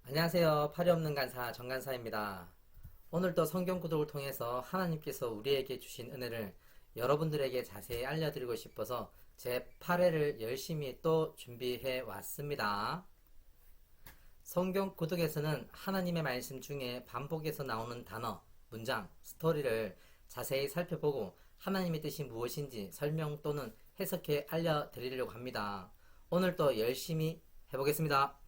안녕하세요. 팔이 없는 간사 정간사입니다. 오늘도 성경 구독을 통해서 하나님께서 우리에게 주신 은혜를 여러분들에게 자세히 알려드리고 싶어서 제 8회를 열심히 또 준비해 왔습니다. 성경 구독에서는 하나님의 말씀 중에 반복해서 나오는 단어, 문장, 스토리를 자세히 살펴보고 하나님의 뜻이 무엇인지 설명 또는 해석해 알려드리려고 합니다. 오늘도 열심히 해보겠습니다.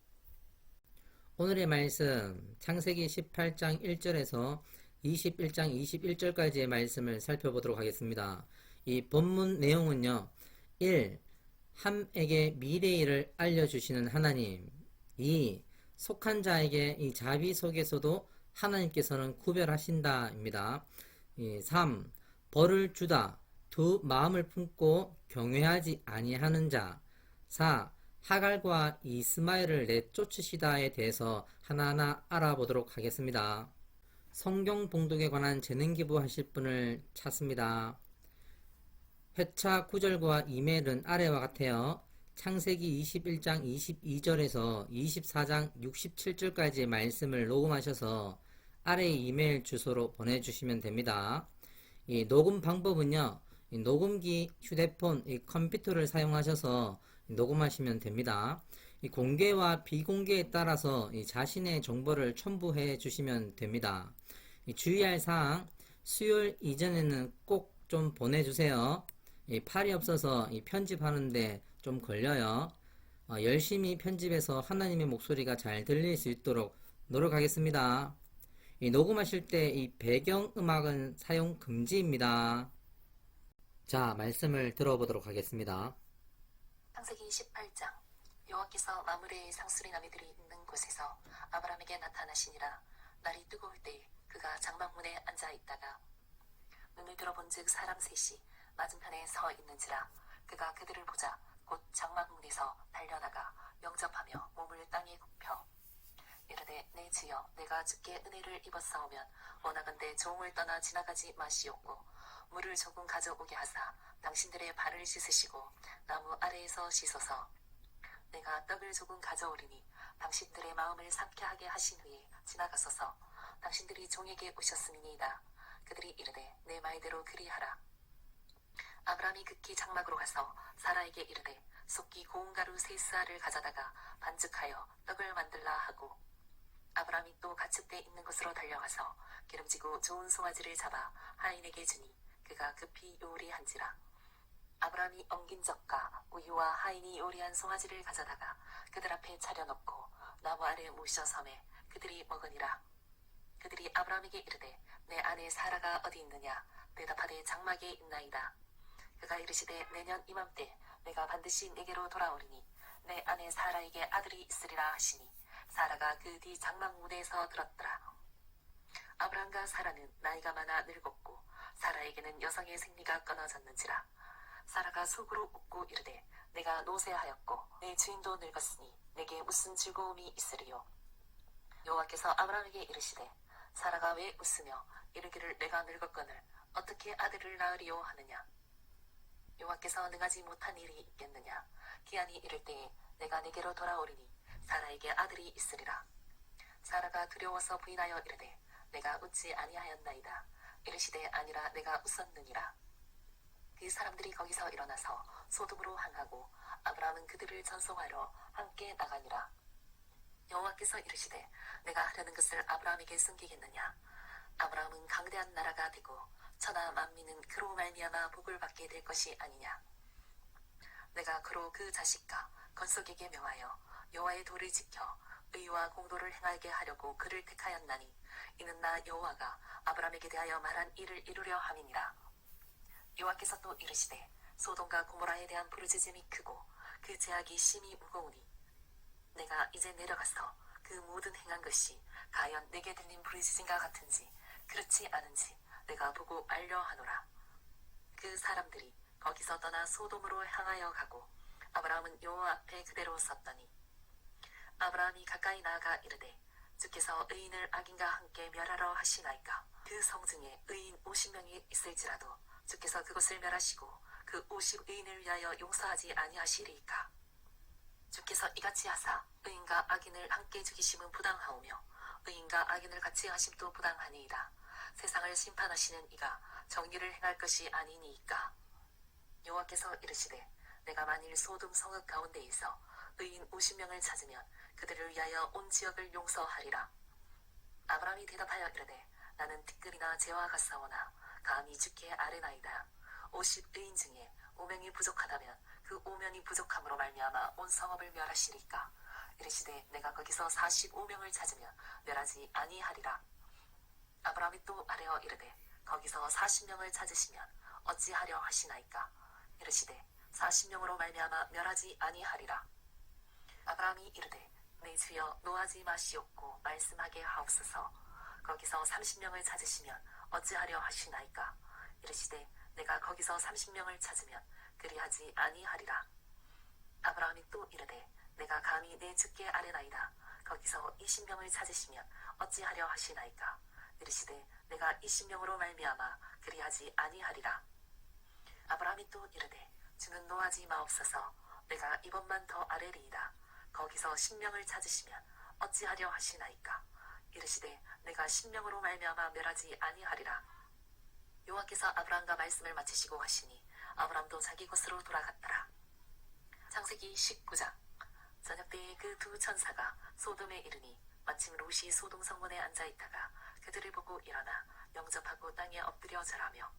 오늘의 말씀 창세기 18장 1절에서 21장 21절까지의 말씀을 살펴보도록 하겠습니다. 이 본문 내용은요. 1. 함에게 미래의 일을 알려주시는 하나님. 2. 속한 자에게 이 자비 속에서도 하나님께서는 구별하신다 입니다. 3. 벌을 주다. 두 마음을 품고 경외하지 아니하는 자. 4. 하갈과 이스마엘을 내쫓으시다에 대해서 하나하나 알아보도록 하겠습니다. 성경 봉독에 관한 재능 기부하실 분을 찾습니다. 회차 9절과 이메일은 아래와 같아요. 창세기 21장 22절에서 24장 67절까지의 말씀을 녹음하셔서 아래의 이메일 주소로 보내주시면 됩니다. 이 녹음 방법은요. 이 녹음기, 휴대폰, 이 컴퓨터를 사용하셔서 녹음하시면 됩니다. 이 공개와 비공개에 따라서 이 자신의 정보를 첨부해 주시면 됩니다. 이 주의할 사항, 수요일 이전에는 꼭 좀 보내주세요. 이 팔이 없어서 이 편집하는데 좀 걸려요. 열심히 편집해서 하나님의 목소리가 잘 들릴 수 있도록 노력하겠습니다. 이 녹음하실 때 이 배경음악은 사용 금지입니다. 자, 말씀을 들어보도록 하겠습니다. 창세기 18장 여호와께서 마므레의 상수리 나무들이 있는 곳에서 아브라함에게 나타나시니라. 날이 뜨거울 때 그가 장막문에 앉아 있다가 눈을 들어본즉 사람 셋이 맞은편에 서 있는지라. 그가 그들을 보자 곧 장막문에서 달려나가 영접하며 몸을 땅에 굽혀 이르되 내 주여 내가 주께 은혜를 입었사오면 원하건대 종을 떠나 지나가지 마시옵고 물을 조금 가져오게 하사 당신들의 발을 씻으시고 나무 아래에서 씻어서 내가 떡을 조금 가져오리니 당신들의 마음을 상쾌하게 하신 후에 지나가소서. 당신들이 종에게 오셨음이니이다. 그들이 이르되 내 말대로 그리하라. 아브라함이 급히 장막으로 가서 사라에게 이르되 속기 고운 가루 세 스아를 가져다가 반죽하여 떡을 만들라 하고 아브라함이 또 가축대 있는 곳으로 달려가서 기름지고 좋은 송아지를 잡아 하인에게 주니 그가 급히 요리한지라. 아브라함이 엉긴 젖과 우유와 하인이 요리한 송아지를 가져다가 그들 앞에 차려놓고 나무 아래 모셔 섬에 그들이 먹으니라. 그들이 아브라함에게 이르되 내 아내 사라가 어디 있느냐. 대답하되 장막에 있나이다. 그가 이르시되 내년 이맘때 내가 반드시 내게로 돌아오리니 내 아내 사라에게 아들이 있으리라 하시니 사라가 그 뒤 장막 무대에서 들었더라. 아브라함과 사라는 나이가 많아 늙었고 사라에게는 여성의 생리가 끊어졌는지라. 사라가 속으로 웃고 이르되 내가 노쇠하였고 내 주인도 늙었으니 내게 무슨 즐거움이 있으리요. 여호와께서 아브라함에게 이르시되 사라가 왜 웃으며 이르기를 내가 늙었거늘 어떻게 아들을 낳으리요 하느냐. 여호와께서 능하지 못한 일이 있겠느냐. 기한이 이를 때에 내가 내게로 돌아오리니 사라에게 아들이 있으리라. 사라가 두려워서 부인하여 이르되 내가 웃지 아니하였나이다. 이르시되 아니라 내가 웃었느니라. 그 사람들이 거기서 일어나서 소돔으로 향하고 아브라함은 그들을 전송하러 함께 나가니라. 여호와께서 이르시되 내가 하려는 것을 아브라함에게 숨기겠느냐. 아브라함은 강대한 나라가 되고 천하 만민은 그로 말미암아 복을 받게 될 것이 아니냐. 내가 그로 그 자식과 건속에게 명하여 여호와의 도를 지켜 의와 공도를 행하게 하려고 그를 택하였나니 이는 나 여호와가 아브라함에게 대하여 말한 일을 이루려 함이니라. 여호와께서 또 이르시되 소돔과 고모라에 대한 부르짖음이 크고 그 제약이 심히 무거우니 내가 이제 내려가서 그 모든 행한 것이 과연 내게 들린 부르짖음과 같은지 그렇지 않은지 내가 보고 알려 하노라. 그 사람들이 거기서 떠나 소돔으로 향하여 가고 아브라함은 여호와 앞에 그대로 섰더니 아브라함이 가까이 나아가 이르되 주께서 의인을 악인과 함께 멸하러 하시나이까. 그 성중에 의인 50명이 있을지라도 주께서 그것을 멸하시고 그 50의인을 위하여 용서하지 아니하시리이까. 주께서 이같이 하사 의인과 악인을 함께 죽이심은 부당하오며 의인과 악인을 같이 하심도 부당하니이다. 세상을 심판하시는 이가 정의를 행할 것이 아니니이까. 여호와께서 이르시되 내가 만일 소돔 성읍 가운데에서 의인 50명을 찾으면 그들을 위하여 온 지역을 용서하리라. 아브라함이 대답하여 이르되 나는 티끌이나 재와 같사오나 감히 주께 아뢰나이다. 50의인 중에 5명이 부족하다면 그 5명이 부족함으로 말미암아 온 성읍을 멸하시리까. 이르시되 내가 거기서 45명을 찾으면 멸하지 아니하리라. 아브라함이 또 아뢰어 이르되 거기서 40명을 찾으시면 어찌하려 하시나이까. 이르시되 40명으로 말미암아 멸하지 아니하리라. 아브라함이 이르되 내 주여 노하지 마시옵고 말씀하게 하옵소서. 거기서 30명을 찾으시면 어찌하려 하시나이까. 이르시되 내가 거기서 30명을 찾으면 그리하지 아니하리라. 아브라함이 또 이르되 내가 감히 내 주께 아뢰나이다. 거기서 20명을 찾으시면 어찌하려 하시나이까. 이르시되 내가 20명으로 말미암아 그리하지 아니하리라. 아브라함이 또 이르되 주는 노하지 마옵소서. 내가 이번만 더 아뢰리이다. 거기서 10명을 찾으시면 어찌하려 하시나이까. 이르시되 내가 10명으로 말미암아 멸하지 아니하리라. 여호와께서 아브라함과 말씀을 마치시고 하시니 아브라함도 자기 곳으로 돌아갔더라. 창세기 19장. 저녁때에 그 두 천사가 소돔에 이르니 마침 롯이 소돔 성문에 앉아있다가 그들을 보고 일어나 영접하고 땅에 엎드려 절하며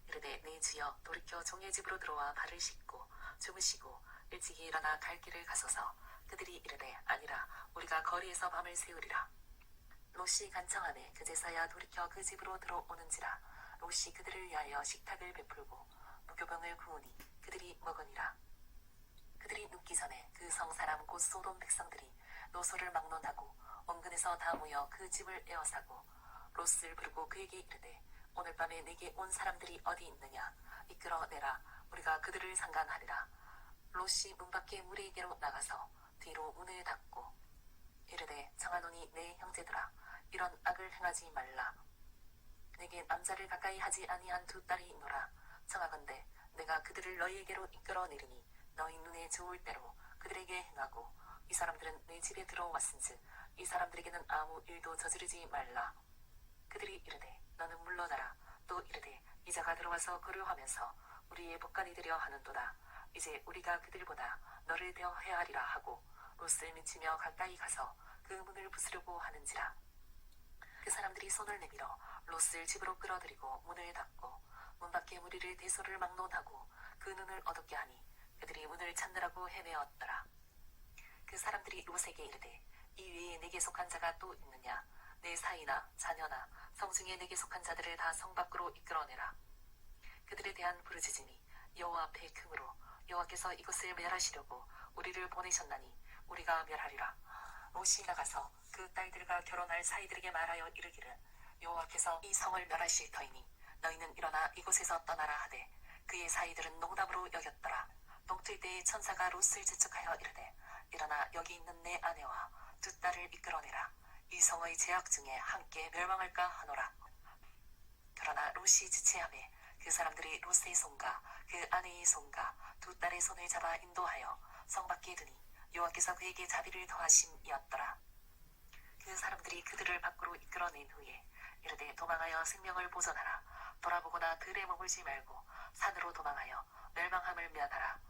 이르되 내 주여 돌이켜 종의 집으로 들어와 발을 씻고 주무시고 일찍이 일어나 갈 길을 가소서. 그들이 이르되 아니라 우리가 거리에서 밤을 새우리라. 롯이 간청하매 그제서야 돌이켜 그 집으로 들어오는지라. 롯이 그들을 위하여 식탁을 베풀고 무교병을 구우니 그들이 먹으니라. 그들이 눕기 전에 그 성사람 곧 소돔 백성들이 노소를 막론하고 원근에서 다 모여 그 집을 에워싸고 롯을 부르고 그에게 이르되 오늘 밤에 내게 온 사람들이 어디 있느냐. 이끌어내라. 우리가 그들을 상관하리라. 롯이 문 밖에 무리에게로 나가서 뒤로 문을 닫고 이르되 청하노니 내 형제들아 이런 악을 행하지 말라. 내게 남자를 가까이 하지 아니한 두 딸이 있노라. 청하건대 내가 그들을 너희에게로 이끌어내리니 너희 눈에 좋을 대로 그들에게 행하고 이 사람들은 내 집에 들어왔은즉 이 사람들에게는 아무 일도 저지르지 말라. 그들이 이르되 너는 물러나라. 또 이르되 이자가 들어와서 거류하면서 우리의 법관이 되려 하는도다. 이제 우리가 그들보다 너를 더 헤아리라 하고 롯을 미치며 가까이 가서 그 문을 부수려고 하는지라. 그 사람들이 손을 내밀어 롯을 집으로 끌어들이고 문을 닫고 문 밖에 무리를 대소를 막론하고 그 눈을 어둡게 하니 그들이 문을 찾느라고 헤매었더라. 그 사람들이 롯에게 이르되 이 외에 내게 속한 자가 또 있느냐. 내 사이나 자녀나 성중에 내게 속한 자들을 다 성 밖으로 이끌어내라. 그들에 대한 부르짖음이 여호와 앞에 크므로 여호와께서 이것을 멸하시려고 우리를 보내셨나니 우리가 멸하리라. 롯이 나가서 그 딸들과 결혼할 사이들에게 말하여 이르기를 여호와께서 이 성을 멸하실 터이니 너희는 일어나 이곳에서 떠나라 하되 그의 사이들은 농담으로 여겼더라. 동틀 때에 천사가 롯을 재촉하여 이르되 일어나 여기 있는 내 아내와 두 딸을 이끌어내라. 이 성의 제약 중에 함께 멸망할까 하노라. 그러나 롯이 지체하매 그 사람들이 롯의 손과 그 아내의 손과 두 딸의 손을 잡아 인도하여 성 밖에 두니 여호와께서 그에게 자비를 더하심이었더라. 그 사람들이 그들을 밖으로 이끌어낸 후에 이르되 도망하여 생명을 보존하라. 돌아보거나 들에 머물지 말고 산으로 도망하여 멸망함을 면하라.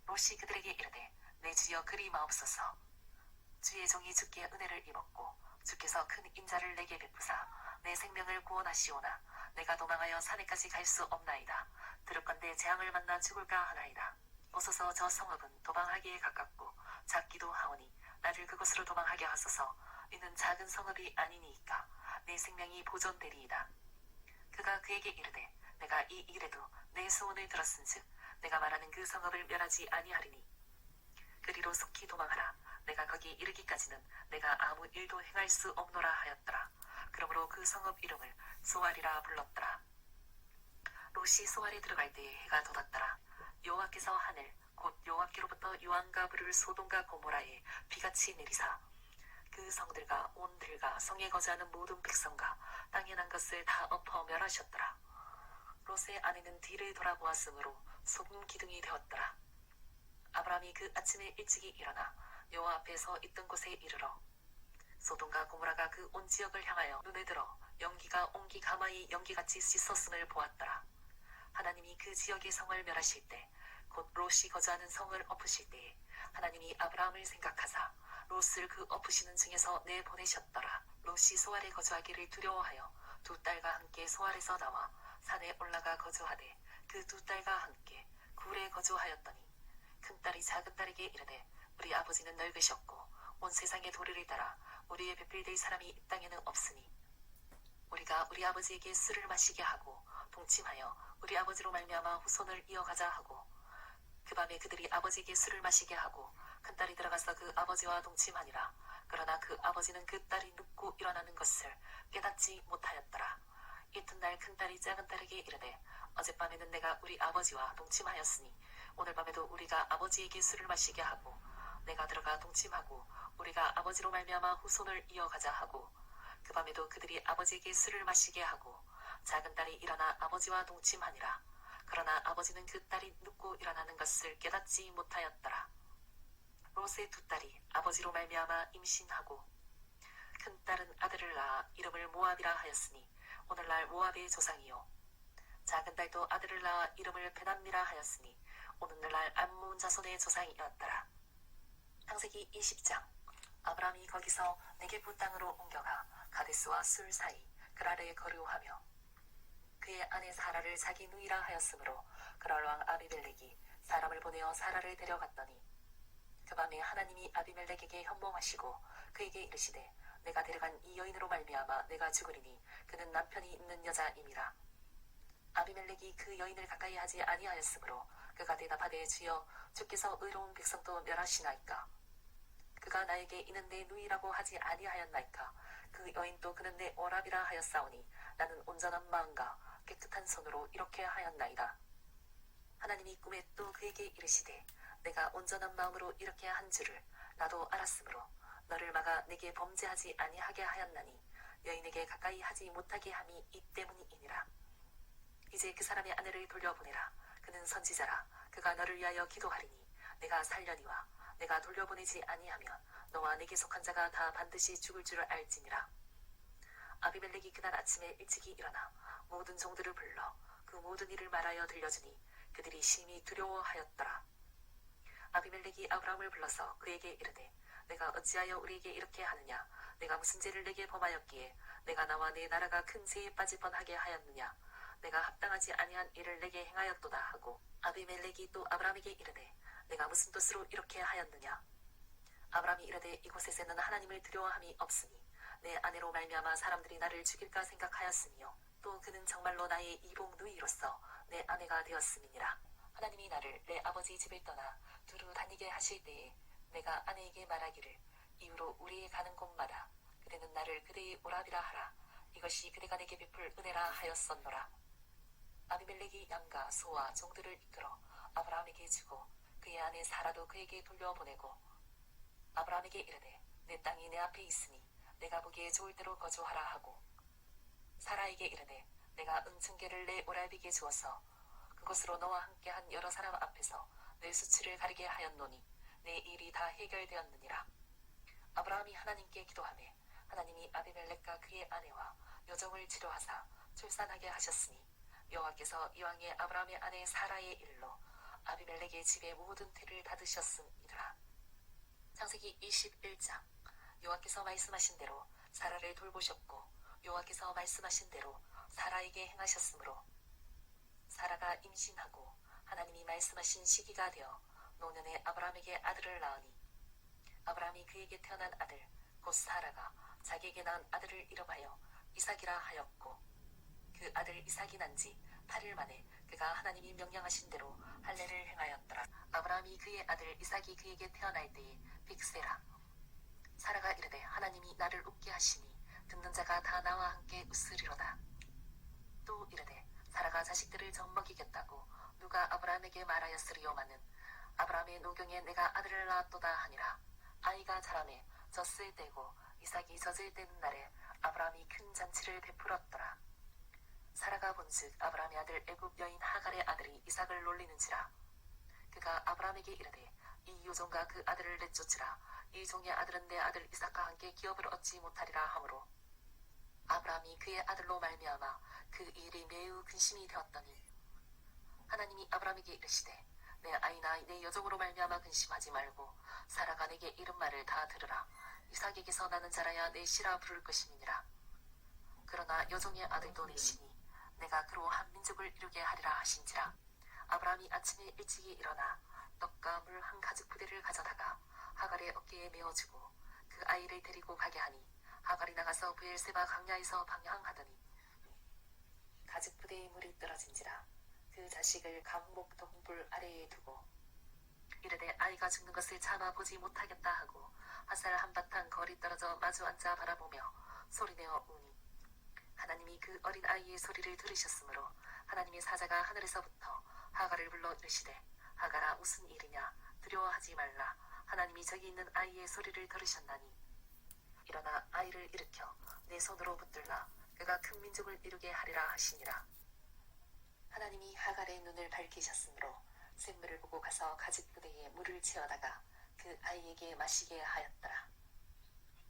롯이 그들에게 이르되 내 주여 그리 마옵소서. 주의 종이 주께 은혜를 입었고 주께서 큰 인자를 내게 베푸사 내 생명을 구원하시오나 내가 도망하여 산에까지 갈 수 없나이다. 들을건대 재앙을 만나 죽을까 하나이다. 오소서. 저 성읍은 도망하기에 가깝고 작기도 하오니 나를 그곳으로 도망하게 하소서. 이는 작은 성읍이 아니니이까 내 생명이 보존되리이다. 그가 그에게 이르되 내가 이 일에도 내 소원을 들었은즉 내가 말하는 그 성읍을 멸하지 아니하리니 그리로 속히 도망하라. 내가 거기 이르기까지는 내가 아무 일도 행할 수 없노라 하였더라. 그러므로 그 성읍 이름을 소알이라 불렀더라. 롯이 소알에 들어갈 때에 해가 돋았더라. 여호와께서 하늘 곧 여호와께로부터 유황과 불을 소돔과 고모라에 비같이 내리사 그 성들과 온 들과 성에 거주하는 모든 백성과 땅에 난 것을 다 엎어 멸하셨더라. 롯의 아내는 뒤를 돌아보았으므로 소금 기둥이 되었더라. 아브라함이 그 아침에 일찍이 일어나 여호와 앞에 서 있던 곳에 이르러 소돔과 고모라가 그 온 지역을 향하여 눈에 들어 연기가 옹기 가마이 연기같이 씻었음을 보았더라. 하나님이 그 지역의 성을 멸하실 때 곧 롯이 거주하는 성을 엎으실 때에 하나님이 아브라함을 생각하사 롯을 그 엎으시는 중에서 내보내셨더라. 롯이 소알에 거주하기를 두려워하여 두 딸과 함께 소알에서 나와 산에 올라가 거주하되 그 두 딸과 함께 굴에 거주하였더니 큰딸이 작은딸에게 이르되 우리 아버지는 늙으셨고 온 세상의 도리를 따라 우리의 배필될 사람이 이 땅에는 없으니 우리가 우리 아버지에게 술을 마시게 하고 동침하여 우리 아버지로 말미암아 후손을 이어가자 하고 그 밤에 그들이 아버지에게 술을 마시게 하고 큰딸이 들어가서 그 아버지와 동침하니라. 그러나 그 아버지는 그 딸이 눕고 일어나는 것을 깨닫지 못하였더라. 이튿날 큰딸이 작은딸에게 이르되 어젯밤에는 내가 우리 아버지와 동침하였으니 오늘 밤에도 우리가 아버지에게 술을 마시게 하고 내가 들어가 동침하고 우리가 아버지로 말미암아 후손을 이어가자 하고 그 밤에도 그들이 아버지에게 술을 마시게 하고 작은딸이 일어나 아버지와 동침하니라. 그러나 아버지는 그 딸이 눕고 일어나는 것을 깨닫지 못하였더라. 롯의 두 딸이 아버지로 말미암아 임신하고 큰 딸은 아들을 낳아 이름을 모압이라 하였으니 오늘날 모압의 조상이요 작은 딸도 아들을 낳아 이름을 베남미라 하였으니 오늘날 암몬 자손의 조상이었더라. 창세기 20장. 아브라함이 거기서 네게부 땅으로 옮겨가 가데스와 술 사이 그랄에 거류하며 그의 아내 사라를 자기 누이라 하였으므로 그랄 왕 아비멜렉이 사람을 보내어 사라를 데려갔더니 그 밤에 하나님이 아비멜렉에게 현몽하시고 그에게 이르시되 내가 데려간 이 여인으로 말미암아 내가 죽으리니 그는 남편이 있는 여자임이라. 아비멜렉이 그 여인을 가까이 하지 아니하였으므로 그가 대답하되 주여 주께서 의로운 백성도 멸하시나이까. 그가 나에게 이는 내 누이라고 하지 아니하였나이까. 그 여인도 그는 내 오랍이라 하였사오니 나는 온전한 마음과 깨끗한 손으로 이렇게 하였나이다. 하나님이 꿈에 또 그에게 이르시되 내가 온전한 마음으로 이렇게 한 줄을 나도 알았으므로 너를 막아 내게 범죄하지 아니하게 하였나니 여인에게 가까이 하지 못하게 함이 이 때문이니라. 이제 그 사람의 아내를 돌려보내라. 그는 선지자라. 그가 너를 위하여 기도하리니 내가 살려니와 내가 돌려보내지 아니하면 너와 내게 속한 자가 다 반드시 죽을 줄을 알지니라. 아비멜렉이 그날 아침에 일찍이 일어나 모든 종들을 불러 그 모든 일을 말하여 들려주니 그들이 심히 두려워하였더라. 아비멜렉이 아브라함을 불러서 그에게 이르되 내가 어찌하여 우리에게 이렇게 하느냐. 내가 무슨 죄를 내게 범하였기에 내가 나와 내 나라가 큰 죄에 빠질 뻔하게 하였느냐. 내가 합당하지 아니한 일을 내게 행하였도다 하고 아비멜렉이 또 아브라함에게 이르되 내가 무슨 뜻으로 이렇게 하였느냐. 아브라함이 이르되 이곳에서는 하나님을 두려워함이 없으니 내 아내로 말미암아 사람들이 나를 죽일까 생각하였으니요 또 그는 정말로 나의 이복 누이로서 내 아내가 되었음이니라. 하나님이 나를 내 아버지 집을 떠나 두루 다니게 하실 때에 내가 아내에게 말하기를 이후로 우리의 가는 곳마다 그대는 나를 그대의 오랍이라 하라. 이것이 그대가 내게 베풀 은혜라 하였었노라. 아비멜렉이 양과 소와 종들을 이끌어 아브라함에게 주고 그의 아내 사라도 그에게 돌려보내고 아브라함에게 이르되 내 땅이 내 앞에 있으니 내가 보기에 좋을 대로 거주하라 하고 사라에게 이르되 내가 은층계를 내 오랍에게 주어서 그것으로 너와 함께한 여러 사람 앞에서 내 수치를 가리게 하였노니 내 일이 다 해결되었느니라. 아브라함이 하나님께 기도하매 하나님이 아비멜렉과 그의 아내와 여종을 치료하사 출산하게 하셨으니 여호와께서 이왕에 아브라함의 아내 사라의 일로 아비멜렉의 집의 모든 틀을 닫으셨음이더라. 창세기 21장. 여호와께서 말씀하신 대로 사라를 돌보셨고 여호와께서 말씀하신 대로 사라에게 행하셨으므로 사라가 임신하고 하나님이 말씀하신 시기가 되어 노년에 아브라함에게 아들을 낳으니 아브라함이 그에게 태어난 아들 곧 사라가 자기에게 낳은 아들을 이름하여 이삭이라 하였고 그 아들 이삭이 난 지 8일 만에 그가 하나님이 명령하신 대로 할례를 행하였더라. 아브라함이 그의 아들 이삭이 그에게 태어날 때에 빅세라. 사라가 이르되 하나님이 나를 웃게 하시니 듣는 자가 다 나와 함께 웃으리로다. 또 이르되 사라가 자식들을 젖먹이겠다고 누가 아브라함에게 말하였으리요마는 아브라함의 노경에 내가 아들을 낳았도다 하니라. 아이가 자라매 젖을 떼고 이삭이 젖을 떼는 날에 아브라함이 큰 잔치를 베풀었더라. 사라가 본즉 아브라함의 아들 애굽 여인 하갈의 아들이 이삭을 놀리는지라. 그가 아브라함에게 이르되 이 요종과 그 아들을 내쫓으라. 이 종의 아들은 내 아들 이삭과 함께 기업을 얻지 못하리라 하므로 아브라함이 그의 아들로 말미암아 그 일이 매우 근심이 되었더니 하나님이 아브라함에게 이르시되 내 아이나 내 여종으로 말미암아 근심하지 말고 사라가 내게 이른 말을 다 들으라. 이삭에게서 나는 자라야 내 씨라 부를 것임이니라. 그러나 여종의 아들도 내시니 내가 그로 한 민족을 이루게 하리라 하신지라. 아브라함이 아침에 일찍이 일어나 떡과 물 한 가죽 부대를 가져다가 하갈의 어깨에 메어주고 그 아이를 데리고 가게 하니 하갈이 나가서 브엘세바 강야에서 방향하더니 가죽 부대의 물이 떨어진지라. 그 자식을 감목 덩불 아래에 두고 이르되 아이가 죽는 것을 참아 보지 못하겠다 하고 화살 한바탕 거리 떨어져 마주 앉아 바라보며 소리내어 우니 하나님이 그 어린 아이의 소리를 들으셨으므로 하나님의 사자가 하늘에서부터 하갈을 불러 이르시되 하갈아 무슨 일이냐 두려워하지 말라. 하나님이 저기 있는 아이의 소리를 들으셨나니 일어나 아이를 일으켜 내 손으로 붙들라. 그가 큰 민족을 이루게 하리라 하시니라. 하나님이 하갈의 눈을 밝히셨으므로 샘물을 보고 가서 가죽 부대에 물을 채워다가 그 아이에게 마시게 하였더라.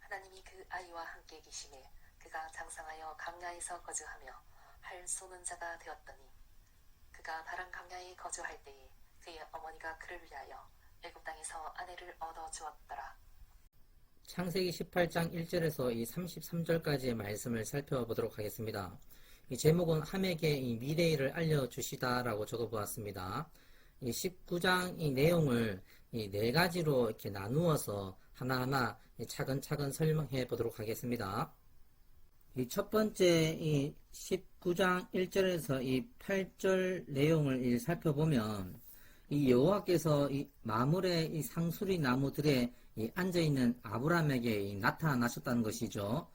하나님이 그 아이와 함께 계심에 그가 장성하여 강야에서 거주하며 할 쏘는 자가 되었더니 그가 바람 강야에 거주할 때에 그의 어머니가 그를 위하여 애굽 땅에서 아내를 얻어 주었더라. 창세기 18장 1절에서 이 33절까지의 말씀을 살펴보도록 하겠습니다. 이 제목은 함에게 이 미래를 알려주시다라고 적어보았습니다. 이 19장 이 내용을 이 네 가지로 이렇게 나누어서 하나하나 차근차근 설명해 보도록 하겠습니다. 이 첫 번째 이 19장 1절에서 이 8절 내용을 살펴보면 이 여호와께서 이 마물의 이 상수리 나무들에 이 앉아있는 아브라함에게 나타나셨다는 것이죠.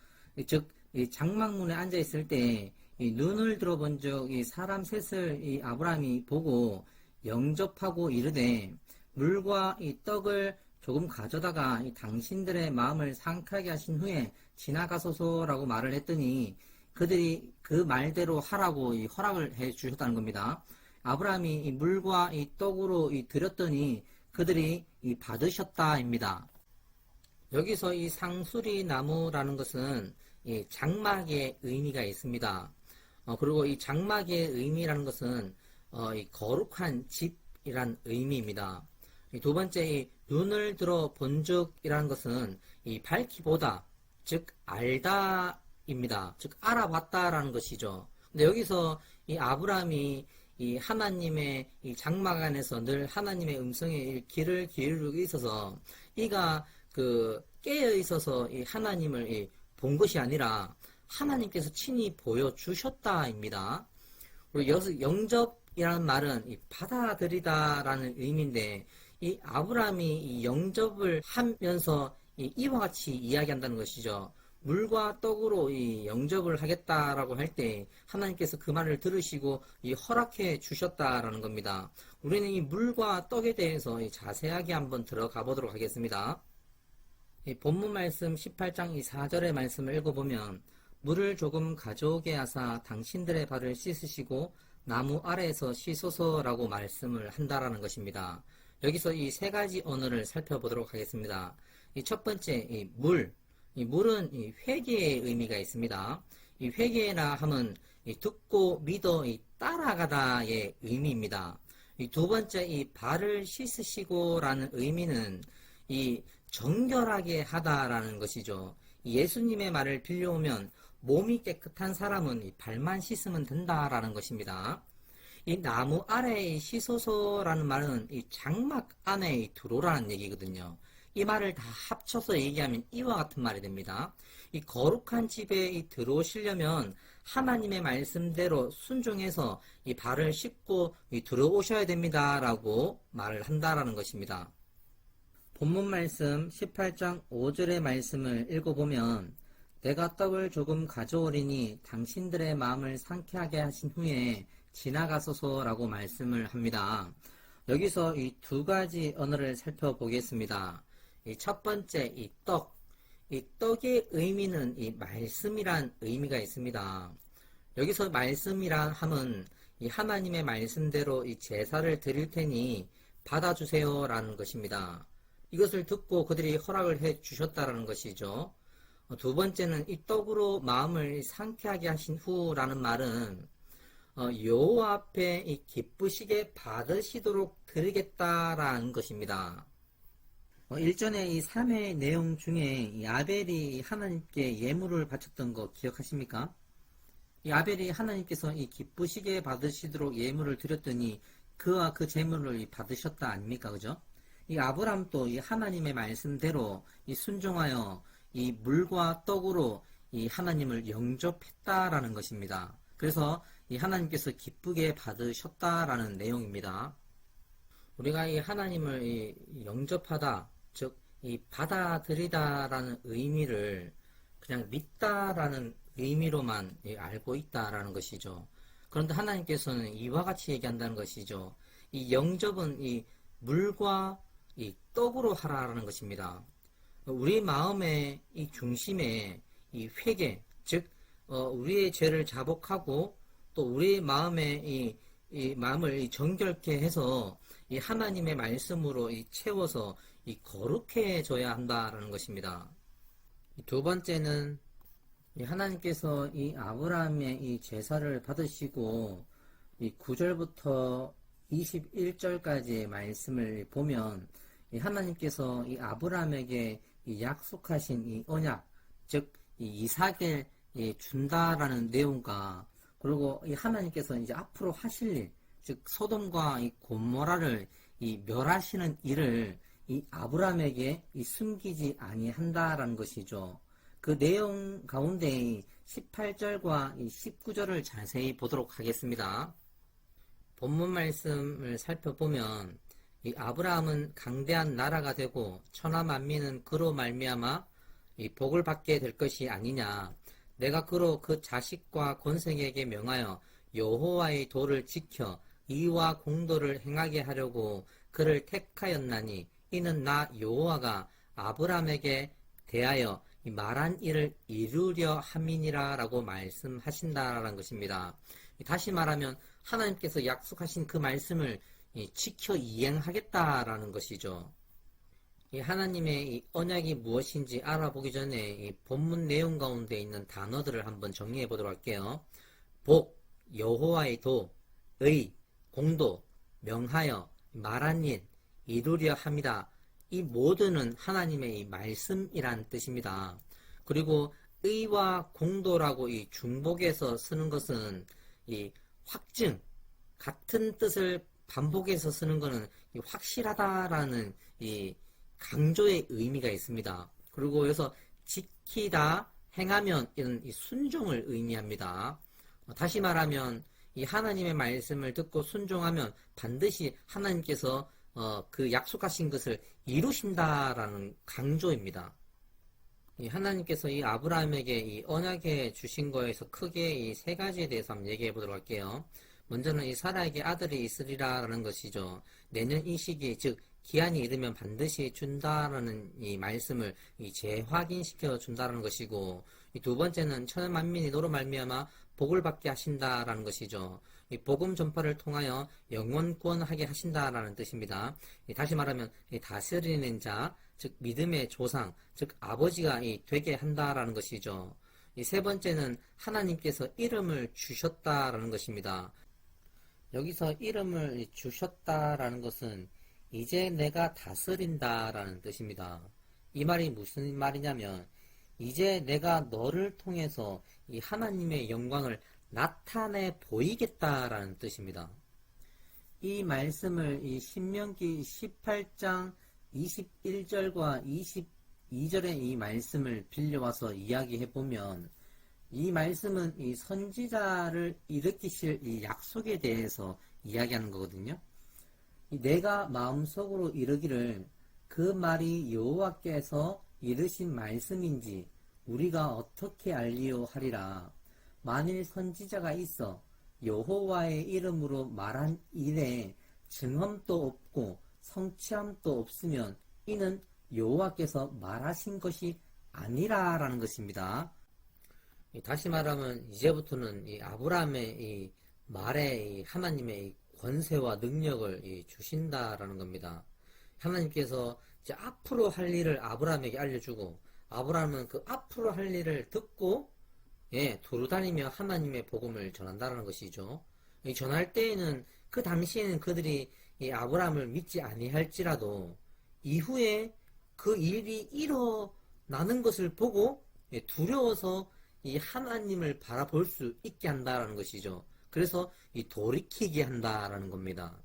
즉, 이 장막문에 앉아있을 때 이 눈을 들어본 적 이 사람 셋을 이 아브라함이 보고 영접하고 이르되 물과 이 떡을 조금 가져다가 이 당신들의 마음을 상쾌하게 하신 후에 지나가소서라고 말을 했더니 그들이 그 말대로 하라고 이 허락을 해 주셨다는 겁니다. 아브라함이 이 물과 이 떡으로 이 드렸더니 그들이 이 받으셨다입니다. 여기서 이 상수리 나무라는 것은 이 장막의 의미가 있습니다. 그리고 이 장막의 의미라는 것은 이 거룩한 집이란 의미입니다. 두 번째, 이 눈을 들어 본적이라는 것은 이 밝히보다, 즉 알다입니다. 즉 알아봤다라는 것이죠. 근데 여기서 이 아브라함이 이 하나님의 이 장막 안에서 늘 하나님의 음성에 귀를 기울이고 있어서 이가 깨어 있어서 이 하나님을 본 것이 아니라 하나님께서 친히 보여주셨다입니다. 그리고 여기서 영접이라는 말은 이 받아들이다라는 의미인데 이 아브라함이 이 영접을 하면서 이와 같이 이야기한다는 것이죠. 물과 떡으로 이 영접을 하겠다라고 할 때 하나님께서 그 말을 들으시고 이 허락해 주셨다라는 겁니다. 우리는 이 물과 떡에 대해서 자세하게 한번 들어가 보도록 하겠습니다. 이 본문 말씀 18장 4절의 말씀을 읽어보면 물을 조금 가져오게 하사 당신들의 발을 씻으시고 나무 아래에서 씻소서라고 말씀을 한다라는 것입니다. 여기서 이 세 가지 언어를 살펴보도록 하겠습니다. 이 첫 번째, 이 물은 이 회개의 의미가 있습니다. 이 회개나 함은 이 듣고 믿어 따라가다의 의미입니다. 이 두 번째, 이 발을 씻으시고라는 의미는 이 정결하게 하다라는 것이죠. 예수님의 말을 빌려오면 몸이 깨끗한 사람은 이 발만 씻으면 된다라는 것입니다. 이 나무 아래에 씻어서라는 말은 이 장막 안에 들어오라는 얘기거든요. 이 말을 다 합쳐서 얘기하면 이와 같은 말이 됩니다. 이 거룩한 집에 들어오시려면 하나님의 말씀대로 순종해서 이 발을 씻고 들어오셔야 됩니다라고 말을 한다라는 것입니다. 본문 말씀 18장 5절의 말씀을 읽어보면 내가 떡을 조금 가져오리니 당신들의 마음을 상쾌하게 하신 후에 지나가소서라고 말씀을 합니다. 여기서 이 두 가지 언어를 살펴보겠습니다. 이 첫 번째, 이 떡의 의미는 이 말씀이란 의미가 있습니다. 여기서 말씀이란 함은 이 하나님의 말씀대로 이 제사를 드릴 테니 받아주세요라는 것입니다. 이것을 듣고 그들이 허락을 해 주셨다라는 것이죠. 두 번째는 이 떡으로 마음을 상쾌하게 하신 후라는 말은 여호와 앞에 이 기쁘시게 받으시도록 드리겠다라는 것입니다. 일전에 이 3회 내용 중에 이 아벨이 하나님께 예물을 바쳤던 거 기억하십니까? 이 아벨이 하나님께서 이 기쁘시게 받으시도록 예물을 드렸더니 그와 그 제물을 받으셨다 아닙니까? 그죠? 이 아브람도 이 하나님의 말씀대로 이 순종하여 이 물과 떡으로 이 하나님을 영접했다라는 것입니다. 그래서 이 하나님께서 기쁘게 받으셨다라는 내용입니다. 우리가 이 하나님을 이 영접하다, 즉, 이 받아들이다라는 의미를 그냥 믿다라는 의미로만 알고 있다라는 것이죠. 그런데 하나님께서는 이와 같이 얘기한다는 것이죠. 이 영접은 이 물과 이 떡으로 하라라는 것입니다. 우리 마음의 이 중심에 이 회개, 즉, 우리의 죄를 자복하고 또 우리의 마음의 이 마음을 정결케 해서 이 하나님의 말씀으로 채워서 거룩해져야 한다라는 것입니다. 두 번째는 하나님께서 이 아브라함의 이 제사를 받으시고 이 9절부터 21절까지의 말씀을 보면 하나님께서 이 아브라함에게 이 약속하신 이 언약, 즉 이 이삭을 준다라는 내용과 그리고 이 하나님께서 이제 앞으로 하실 일, 즉 소돔과 이 고모라를 이 멸하시는 일을 이 아브라함에게 숨기지 아니한다라는 것이죠. 그 내용 가운데 18절과 19절을 자세히 보도록 하겠습니다. 본문 말씀을 살펴보면 이 아브라함은 강대한 나라가 되고 천하 만민은 그로 말미암아 이 복을 받게 될 것이 아니냐. 내가 그로 그 자식과 권색에게 명하여 여호와의 도를 지켜 의와 공도를 행하게 하려고 그를 택하였나니 이는 나 여호와가 아브라함에게 대하여 말한 일을 이루려 함이니라 라고 말씀하신다라는 것입니다. 다시 말하면 하나님께서 약속하신 그 말씀을 지켜 이행하겠다라는 것이죠. 이 하나님의 이 언약이 무엇인지 알아보기 전에 이 본문 내용 가운데 있는 단어들을 한번 정리해 보도록 할게요. 복, 여호와의 도, 의, 공도, 명하여, 말한 일, 이루려 함이다. 이 모두는 하나님의 이 말씀이란 뜻입니다. 그리고 의와 공도라고 이 중복해서 쓰는 것은 이 확증, 같은 뜻을 반복해서 쓰는 것은 이 확실하다라는 이 강조의 의미가 있습니다. 그리고 여기서 지키다, 행하면 이런 이 순종을 의미합니다. 다시 말하면 이 하나님의 말씀을 듣고 순종하면 반드시 하나님께서 그 약속하신 것을 이루신다라는 강조입니다. 이 하나님께서 이 아브라함에게 이 언약에 주신 거에서 크게 이 세 가지에 대해서 한번 얘기해 보도록 할게요. 먼저는 이 사라에게 아들이 있으리라라는 것이죠. 내년 이 시기, 즉 기한이 이르면 반드시 준다라는 이 말씀을 재확인시켜 준다라는 것이고, 이 두 번째는 천하 만민이 너로 말미암아 복을 받게 하신다라는 것이죠. 이 복음 전파를 통하여 영원권하게 하신다라는 뜻입니다. 다시 말하면 다스리는 자, 즉 믿음의 조상, 즉 아버지가 되게 한다라는 것이죠. 이 세 번째는 하나님께서 이름을 주셨다라는 것입니다. 여기서 이름을 주셨다라는 것은 이제 내가 다스린다라는 뜻입니다. 이 말이 무슨 말이냐면 이제 내가 너를 통해서 이 하나님의 영광을 나타내 보이겠다라는 뜻입니다. 이 말씀을 이 신명기 18장 21절과 22절의 이 말씀을 빌려와서 이야기해 보면 이 말씀은 이 선지자를 일으키실 이 약속에 대해서 이야기하는 거거든요. 내가 마음속으로 이르기를 그 말이 여호와께서 이르신 말씀인지 우리가 어떻게 알리요 하리라. 만일 선지자가 있어 여호와의 이름으로 말한 일에 증언도 없고 성취함도 없으면 이는 여호와께서 말하신 것이 아니라라는 것입니다. 다시 말하면 이제부터는 이 아브라함의 이 말에 이 하나님의 이 권세와 능력을 주신다라는 겁니다. 하나님께서 이제 앞으로 할 일을 아브라함에게 알려주고, 아브라함은 그 앞으로 할 일을 듣고 두루다니며 하나님의 복음을 전한다라는 것이죠. 이 전할 때에는 그 당시에는 그들이 이 아브라함을 믿지 아니할지라도 이후에 그 일이 일어나는 것을 보고 두려워서 이 하나님을 바라볼 수 있게 한다라는 것이죠. 그래서 이 돌이키게 한다라는 겁니다.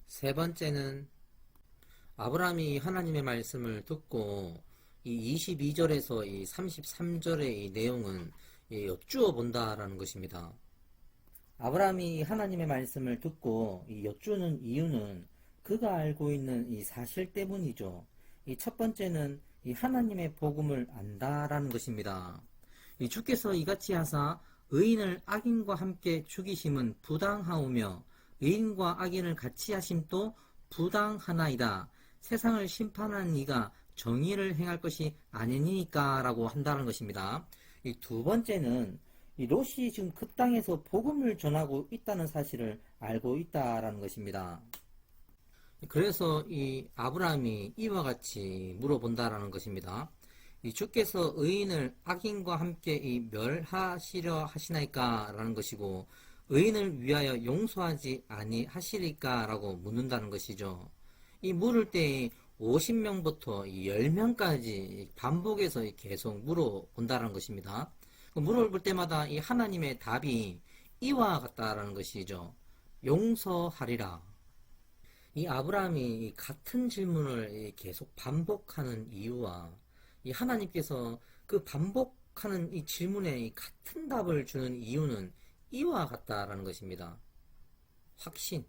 세 번째는 아브라함이 하나님의 말씀을 듣고 이 22절에서 이 33절의 이 내용은 엿주어 본다라는 것입니다. 아브라함이 하나님의 말씀을 듣고 이 엿주는 이유는 그가 알고 있는 이 사실 때문이죠. 이 첫 번째는 이 하나님의 복음을 안다라는 것입니다. 이 주께서 이같이 하사 의인을 악인과 함께 죽이심은 부당하오며 의인과 악인을 같이 하심도 부당하나이다. 세상을 심판하는 이가 정의를 행할 것이 아니니까 라고 한다는 것입니다. 이 두 번째는 이 롯이 지금 그 땅에서 복음을 전하고 있다는 사실을 알고 있다라는 것입니다. 그래서 이 아브라함이 이와 같이 물어본다라는 것입니다. 이 주께서 의인을 악인과 함께 멸하시려 하시나이까 라는 것이고, 의인을 위하여 용서하지 아니하시리까 라고 묻는다는 것이죠. 이 물을 때 50명부터 10명까지 반복해서 계속 물어본다는 것입니다. 물어볼 때마다 이 하나님의 답이 이와 같다라는 것이죠. 용서하리라. 이 아브라함이 같은 질문을 계속 반복하는 이유와 이 하나님께서 그 반복하는 이 질문에 같은 답을 주는 이유는 이와 같다라는 것입니다. 확신.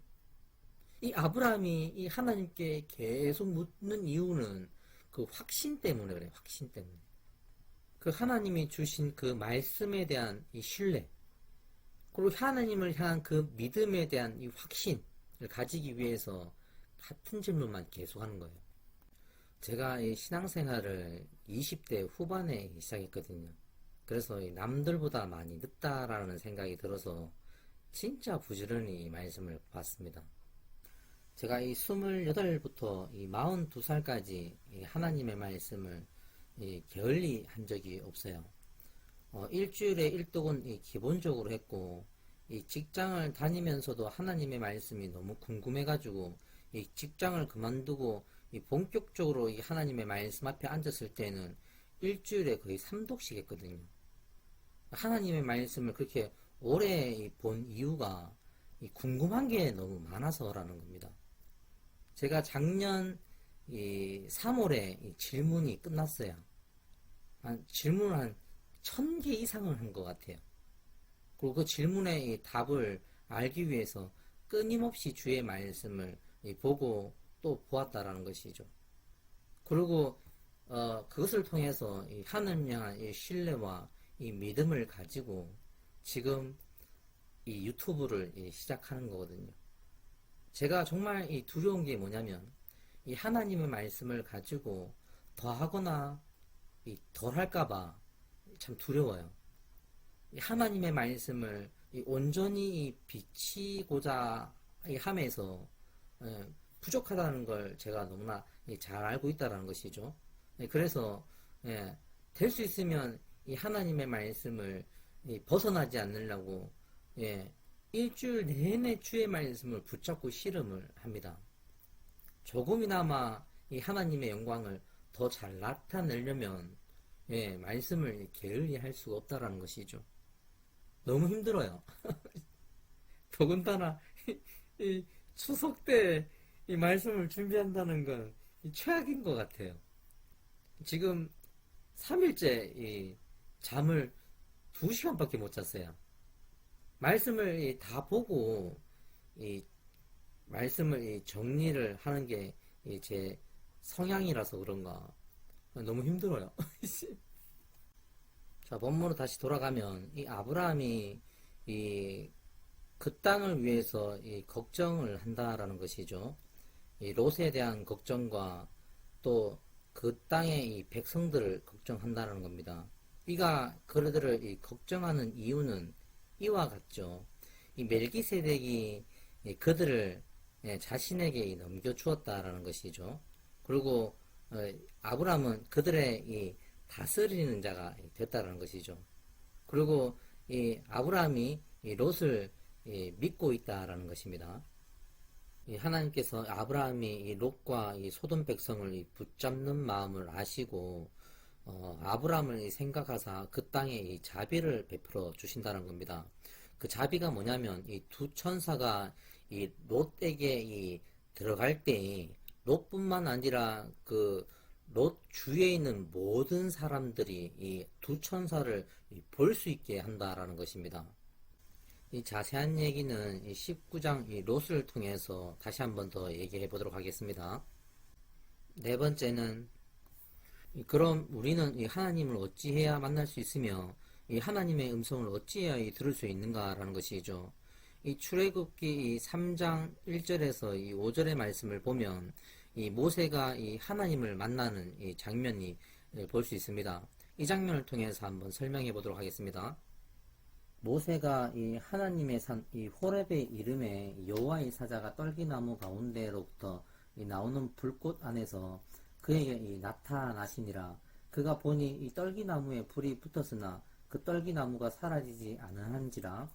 이 아브라함이 이 하나님께 계속 묻는 이유는 그 확신 때문에 그래요. 확신 때문에. 그 하나님이 주신 그 말씀에 대한 이 신뢰, 그리고 하나님을 향한 그 믿음에 대한 이 확신을 가지기 위해서 같은 질문만 계속하는 거예요. 제가 이 신앙생활을 20대 후반에 시작했거든요. 그래서 남들보다 많이 늦다라는 생각이 들어서 진짜 부지런히 말씀을 봤습니다. 제가 이 28부터 이 42살까지 이 하나님의 말씀을 게을리 한 적이 없어요. 일주일에 1독은 기본적으로 했고, 이 직장을 다니면서도 하나님의 말씀이 너무 궁금해가지고 이 직장을 그만두고 본격적으로 이 하나님의 말씀 앞에 앉았을 때는 일주일에 거의 3독씩 했거든요. 하나님의 말씀을 그렇게 오래 본 이유가 궁금한 게 너무 많아서라는 겁니다. 제가 작년 3월에 질문이 끝났어요. 질문을 한 1000개 이상을 한 것 같아요. 그리고 그 질문의 답을 알기 위해서 끊임없이 주의 말씀을 보고 또 보았다라는 것이죠. 그리고 그것을 통해서 하나님 향한 신뢰와 믿음을 가지고 지금 이 유튜브를 시작하는 거거든요. 제가 정말 두려운 게 뭐냐면 이 하나님의 말씀을 가지고 더 하거나 덜 할까봐 참 두려워요. 이 하나님의 말씀을 온전히 비치고자 함에서 부족하다는 걸 제가 너무나 잘 알고 있다는 것이죠. 그래서 될 수 있으면 이 하나님의 말씀을 벗어나지 않으려고 일주일 내내 주의 말씀을 붙잡고 씨름을 합니다. 조금이나마 이 하나님의 영광을 더 잘 나타내려면 말씀을 게을리 할 수가 없다라는 것이죠. 너무 힘들어요. 더군다나 이 추석 때 이 말씀을 준비한다는 건 최악인 것 같아요. 지금 3일째 이 잠을 2시간밖에 못 잤어요. 말씀을 다 보고 이 말씀을 정리를 하는 게 제 성향이라서 그런가 너무 힘들어요. 자, 본문으로 다시 돌아가면 이 아브라함이 그 땅을 위해서 걱정을 한다라는 것이죠. 이 롯에 대한 걱정과 또 그 땅의 이 백성들을 걱정한다는 겁니다. 이가 그들을 걱정하는 이유는 이와 같죠. 이 멜기세덱이 그들을 자신에게 넘겨주었다라는 것이죠. 그리고 아브라함은 그들의 다스리는 자가 됐다라는 것이죠. 그리고 이 아브라함이 이 롯을 믿고 있다라는 것입니다. 하나님께서 아브라함이 이 롯과 이 소돔 백성을 붙잡는 마음을 아시고 아브라함을 생각하사 그 땅에 이 자비를 베풀어 주신다는 겁니다. 그 자비가 뭐냐면 이 두 천사가 이 롯에게 들어갈 때 롯뿐만 아니라 그 롯 주위에 있는 모든 사람들이 이 두 천사를 볼 수 있게 한다라는 것입니다. 이 자세한 얘기는 이 19장 이 롯을 통해서 다시 한번 더 얘기해 보도록 하겠습니다. 네 번째는 그럼 우리는 이 하나님을 어찌해야 만날 수 있으며 이 하나님의 음성을 어찌해야 들을 수 있는가라는 것이죠. 이 출애굽기 이 3장 1절에서 이 5절의 말씀을 보면 이 모세가 이 하나님을 만나는 이 장면이 볼 수 있습니다. 이 장면을 통해서 한번 설명해 보도록 하겠습니다. 모세가 이 하나님의 산 이 호렙의 이름에 여호와의 사자가 떨기나무 가운데로부터 이 나오는 불꽃 안에서 그에게 나타나시니라. 그가 보니 이 떨기나무에 불이 붙었으나 그 떨기나무가 사라지지 않으한지라.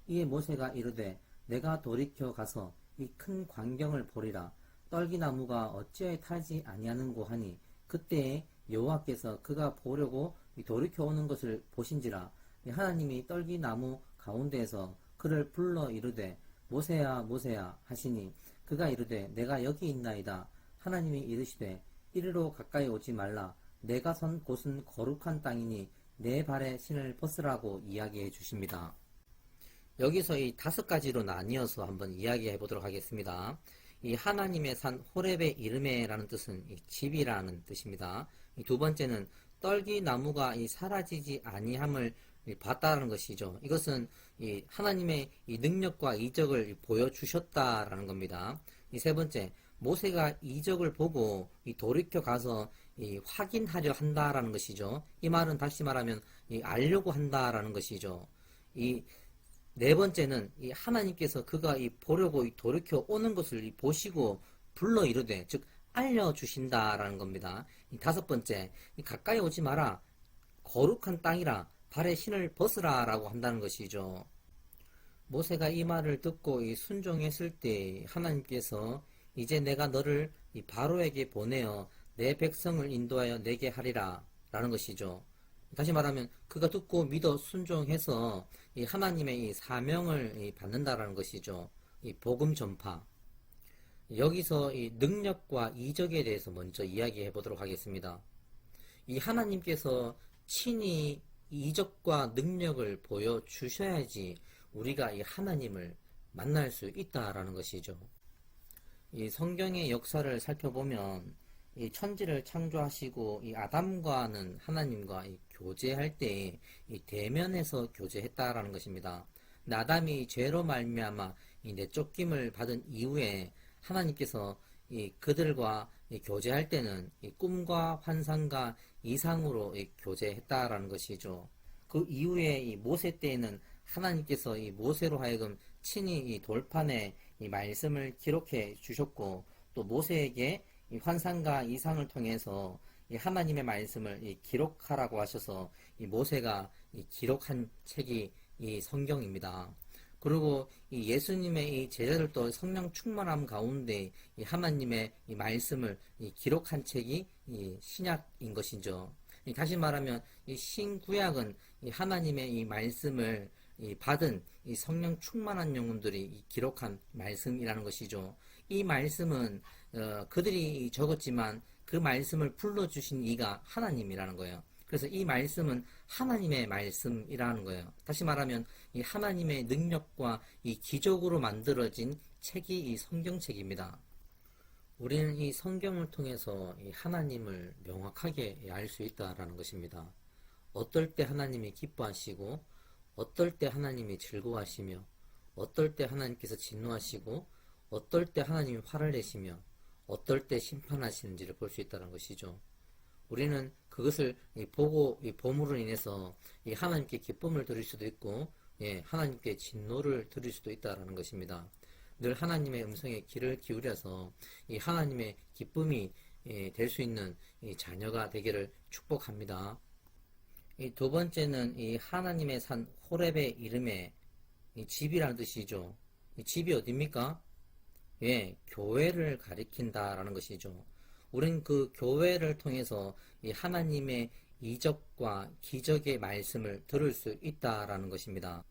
이에 모세가 이르되 내가 돌이켜 가서 이 큰 광경을 보리라. 떨기나무가 어찌하여 타지 아니하는고 하니 그때에 여호와께서 그가 보려고 돌이켜 오는 것을 보신지라. 하나님이 떨기나무 가운데에서 그를 불러 이르되 모세야 모세야 하시니 그가 이르되 내가 여기 있나이다. 하나님이 이르시되 이리로 가까이 오지 말라. 내가 선 곳은 거룩한 땅이니 내 발에 신을 벗으라고 이야기해 주십니다. 여기서 이 5가지로 나뉘어서 한번 이야기해 보도록 하겠습니다. 이 하나님의 산 호렙의 이름에라는 뜻은 이 집이라는 뜻입니다. 이 두 번째는 떨기나무가 사라지지 아니함을 봤다라는 것이죠. 이것은 이 하나님의 이 능력과 이적을 보여주셨다라는 겁니다. 이 세 번째, 모세가 이적을 보고 돌이켜 가서 확인하려 한다라는 것이죠. 이 말은 다시 말하면 알려고 한다라는 것이죠. 이 네 번째는 하나님께서 그가 보려고 돌이켜 오는 것을 보시고 불러 이르되 즉 알려주신다라는 겁니다. 이 다섯 번째, 가까이 오지 마라. 거룩한 땅이라 발에 신을 벗으라 라고 한다는 것이죠. 모세가 이 말을 듣고 순종했을 때 하나님께서 이제 내가 너를 바로에게 보내어 내 백성을 인도하여 내게 하리라 라는 것이죠. 다시 말하면 그가 듣고 믿어 순종해서 하나님의 사명을 받는다라는 것이죠. 복음 전파. 여기서 능력과 이적에 대해서 먼저 이야기해 보도록 하겠습니다. 하나님께서 친히 이적과 능력을 보여주셔야지 우리가 하나님을 만날 수 있다라는 것이죠. 성경의 역사를 살펴보면 천지를 창조하시고 아담과는 하나님과 교제할 때 대면에서 교제했다라는 것입니다. 아담이 죄로 말미암아 내쫓김을 받은 이후에 하나님께서 그들과 교제할 때는 꿈과 환상과 이상으로 교제했다라는 것이죠. 그 이후에 모세 때에는 하나님께서 모세로 하여금 친히 돌판에 말씀을 기록해 주셨고 또 모세에게 환상과 이상을 통해서 하나님의 말씀을 기록하라고 하셔서 모세가 기록한 책이 성경입니다. 그리고 예수님의 제자들도 성령 충만함 가운데 하나님의 말씀을 기록한 책이 신약인 것이죠. 다시 말하면 신구약은 하나님의 말씀을 받은 성령 충만한 영혼들이 기록한 말씀이라는 것이죠. 이 말씀은 그들이 적었지만 그 말씀을 불러주신 이가 하나님이라는 거예요. 그래서 이 말씀은 하나님의 말씀이라는 거예요. 다시 말하면 이 하나님의 능력과 기적으로 만들어진 책이 이 성경책입니다. 우리는 이 성경을 통해서 이 하나님을 명확하게 알 수 있다라는 것입니다. 어떨 때 하나님이 기뻐하시고 어떨 때 하나님이 즐거워하시며 어떨 때 하나님께서 진노하시고 어떨 때 하나님이 화를 내시며 어떨 때 심판하시는지를 볼 수 있다는 것이죠. 우리는 그것을 보고 봄으로 인해서 하나님께 기쁨을 드릴 수도 있고 하나님께 진노를 드릴 수도 있다는 것입니다. 늘 하나님의 음성에 귀를 기울여서 이 하나님의 기쁨이 될 수 있는 이 자녀가 되기를 축복합니다. 이 두 번째는 이 하나님의 산 호렙의 이름에 이 집이라는 뜻이죠. 이 집이 어디입니까? 예, 교회를 가리킨다라는 것이죠. 우린 그 교회를 통해서 이 하나님의 이적과 기적의 말씀을 들을 수 있다라는 것입니다.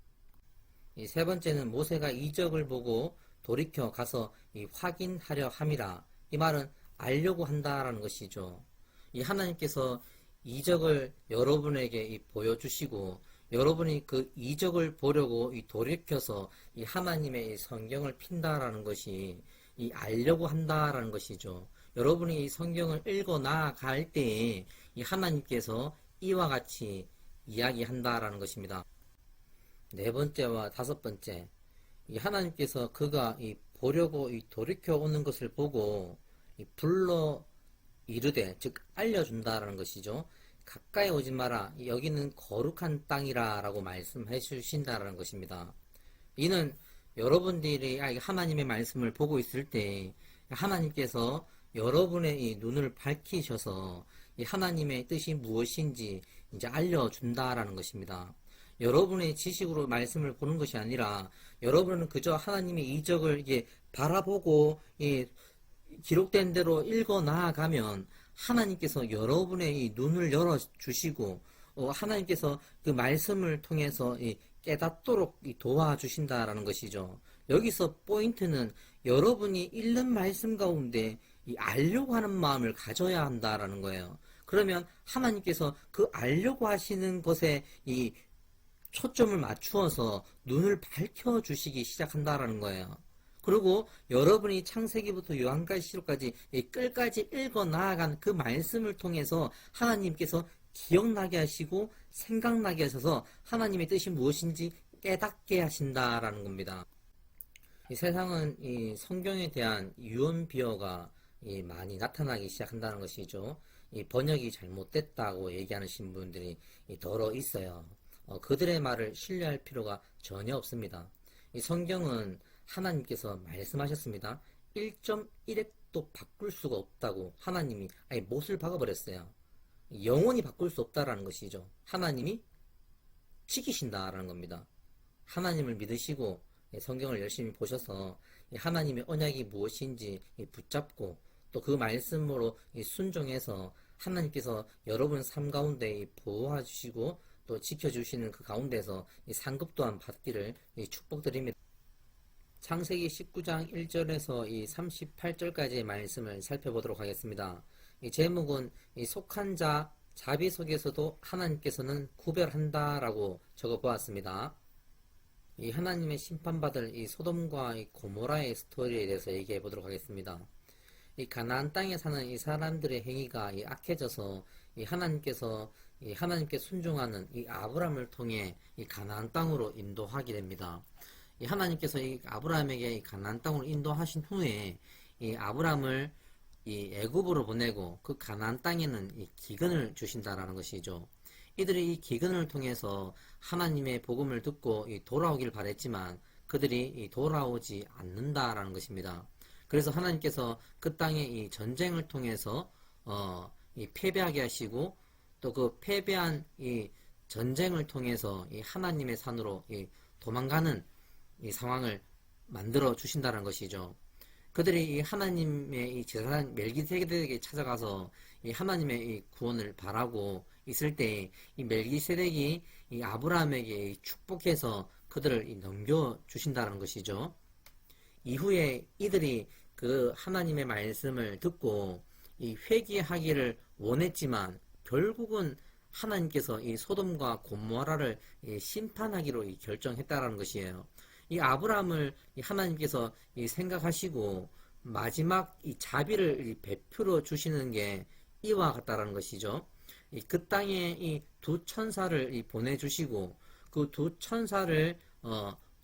이 세 번째는 모세가 이적을 보고 돌이켜 가서 이 확인하려 함이라. 이 말은 알려고 한다라는 것이죠. 이 하나님께서 이적을 여러분에게 보여주시고 여러분이 그 이적을 보려고 돌이켜서 이 하나님의 이 성경을 핀다라는 것이 이 알려고 한다라는 것이죠. 여러분이 이 성경을 읽어 나아갈 때에 이 하나님께서 이와 같이 이야기한다라는 것입니다. 네 번째와 다섯 번째, 이 하나님께서 그가 보려고 돌이켜 오는 것을 보고 불러 이르되, 즉 알려준다라는 것이죠. 가까이 오지 마라. 여기는 거룩한 땅이라 라고 말씀해 주신다라는 것입니다. 이는 여러분들이 하나님의 말씀을 보고 있을 때 하나님께서 여러분의 이 눈을 밝히셔서 이 하나님의 뜻이 무엇인지 이제 알려준다라는 것입니다. 여러분의 지식으로 말씀을 보는 것이 아니라 여러분은 그저 하나님의 이적을 바라보고 기록된 대로 읽어 나아가면 하나님께서 여러분의 이 눈을 열어주시고 하나님께서 그 말씀을 통해서 깨닫도록 도와주신다라는 것이죠. 여기서 포인트는 여러분이 읽는 말씀 가운데 알려고 하는 마음을 가져야 한다라는 거예요. 그러면 하나님께서 그 알려고 하시는 것에 초점을 맞추어서 눈을 밝혀주시기 시작한다라는 거예요. 그리고 여러분이 창세기부터 요한계시록까지 끝까지 읽어 나아간 그 말씀을 통해서 하나님께서 기억나게 하시고 생각나게 하셔서 하나님의 뜻이 무엇인지 깨닫게 하신다라는 겁니다. 이 세상은 이 성경에 대한 유언 비어가 많이 나타나기 시작한다는 것이죠. 이 번역이 잘못됐다고 얘기하는 분들이 더러 있어요. 그들의 말을 신뢰할 필요가 전혀 없습니다. 이 성경은 하나님께서 말씀하셨습니다. 1.1획도 바꿀 수가 없다고 하나님이 못을 박아버렸어요. 영원히 바꿀 수 없다라는 것이죠. 하나님이 지키신다라는 겁니다. 하나님을 믿으시고 성경을 열심히 보셔서 하나님의 언약이 무엇인지 붙잡고 또 그 말씀으로 순종해서 하나님께서 여러분 삶 가운데 보호해 주시고 또 지켜주시는 그 가운데서 상급 또한 받기를 축복드립니다. 창세기 19장 1절에서 38절까지의 말씀을 살펴보도록 하겠습니다. 이 제목은 속한 자 자비 속에서도 하나님께서는 구별한다라고 적어보았습니다. 이 하나님의 심판받을 소돔과 고모라의 스토리에 대해서 얘기해 보도록 하겠습니다. 이 가나안 땅에 사는 이 사람들의 행위가 악해져서 하나님께서 하나님께 순종하는 아브람을 통해 가나안 땅으로 인도하게 됩니다. 하나님께서 아브람에게 가나안 땅으로 인도하신 후에 아브람을 애굽으로 보내고 그 가나안 땅에는 기근을 주신다라는 것이죠. 이들이 기근을 통해서 하나님의 복음을 듣고 돌아오길 바랬지만 그들이 돌아오지 않는다라는 것입니다. 그래서 하나님께서 그 땅에 전쟁을 통해서 패배하게 하시고 또 그 패배한 전쟁을 통해서 하나님의 산으로 도망가는 상황을 만들어 주신다는 것이죠. 그들이 하나님의 제사장 멜기세덱에게 찾아가서 하나님의 구원을 바라고 있을 때 멜기세덱이 아브라함에게 축복해서 그들을 넘겨 주신다는 것이죠. 이후에 이들이 그 하나님의 말씀을 듣고 회개하기를 원했지만 결국은 하나님께서 소돔과 고모라를 심판하기로 결정했다라는 것이에요. 아브라함을 하나님께서 생각하시고 마지막 자비를 베풀어 주시는 게 이와 같다라는 것이죠. 그 땅에 두 천사를 보내주시고 그 두 천사를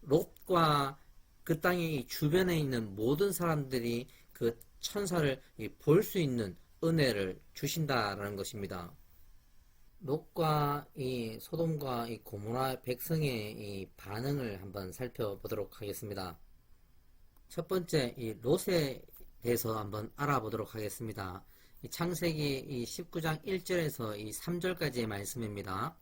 롯과 그 땅의 주변에 있는 모든 사람들이 그 천사를 볼 수 있는 은혜를 주신다라는 것입니다. 롯과 소돔과 고모라 백성의 반응을 한번 살펴보도록 하겠습니다. 첫 번째, 이 롯에 대해서 한번 알아보도록 하겠습니다. 이 창세기 이 19장 1절에서 이 3절까지의 말씀입니다.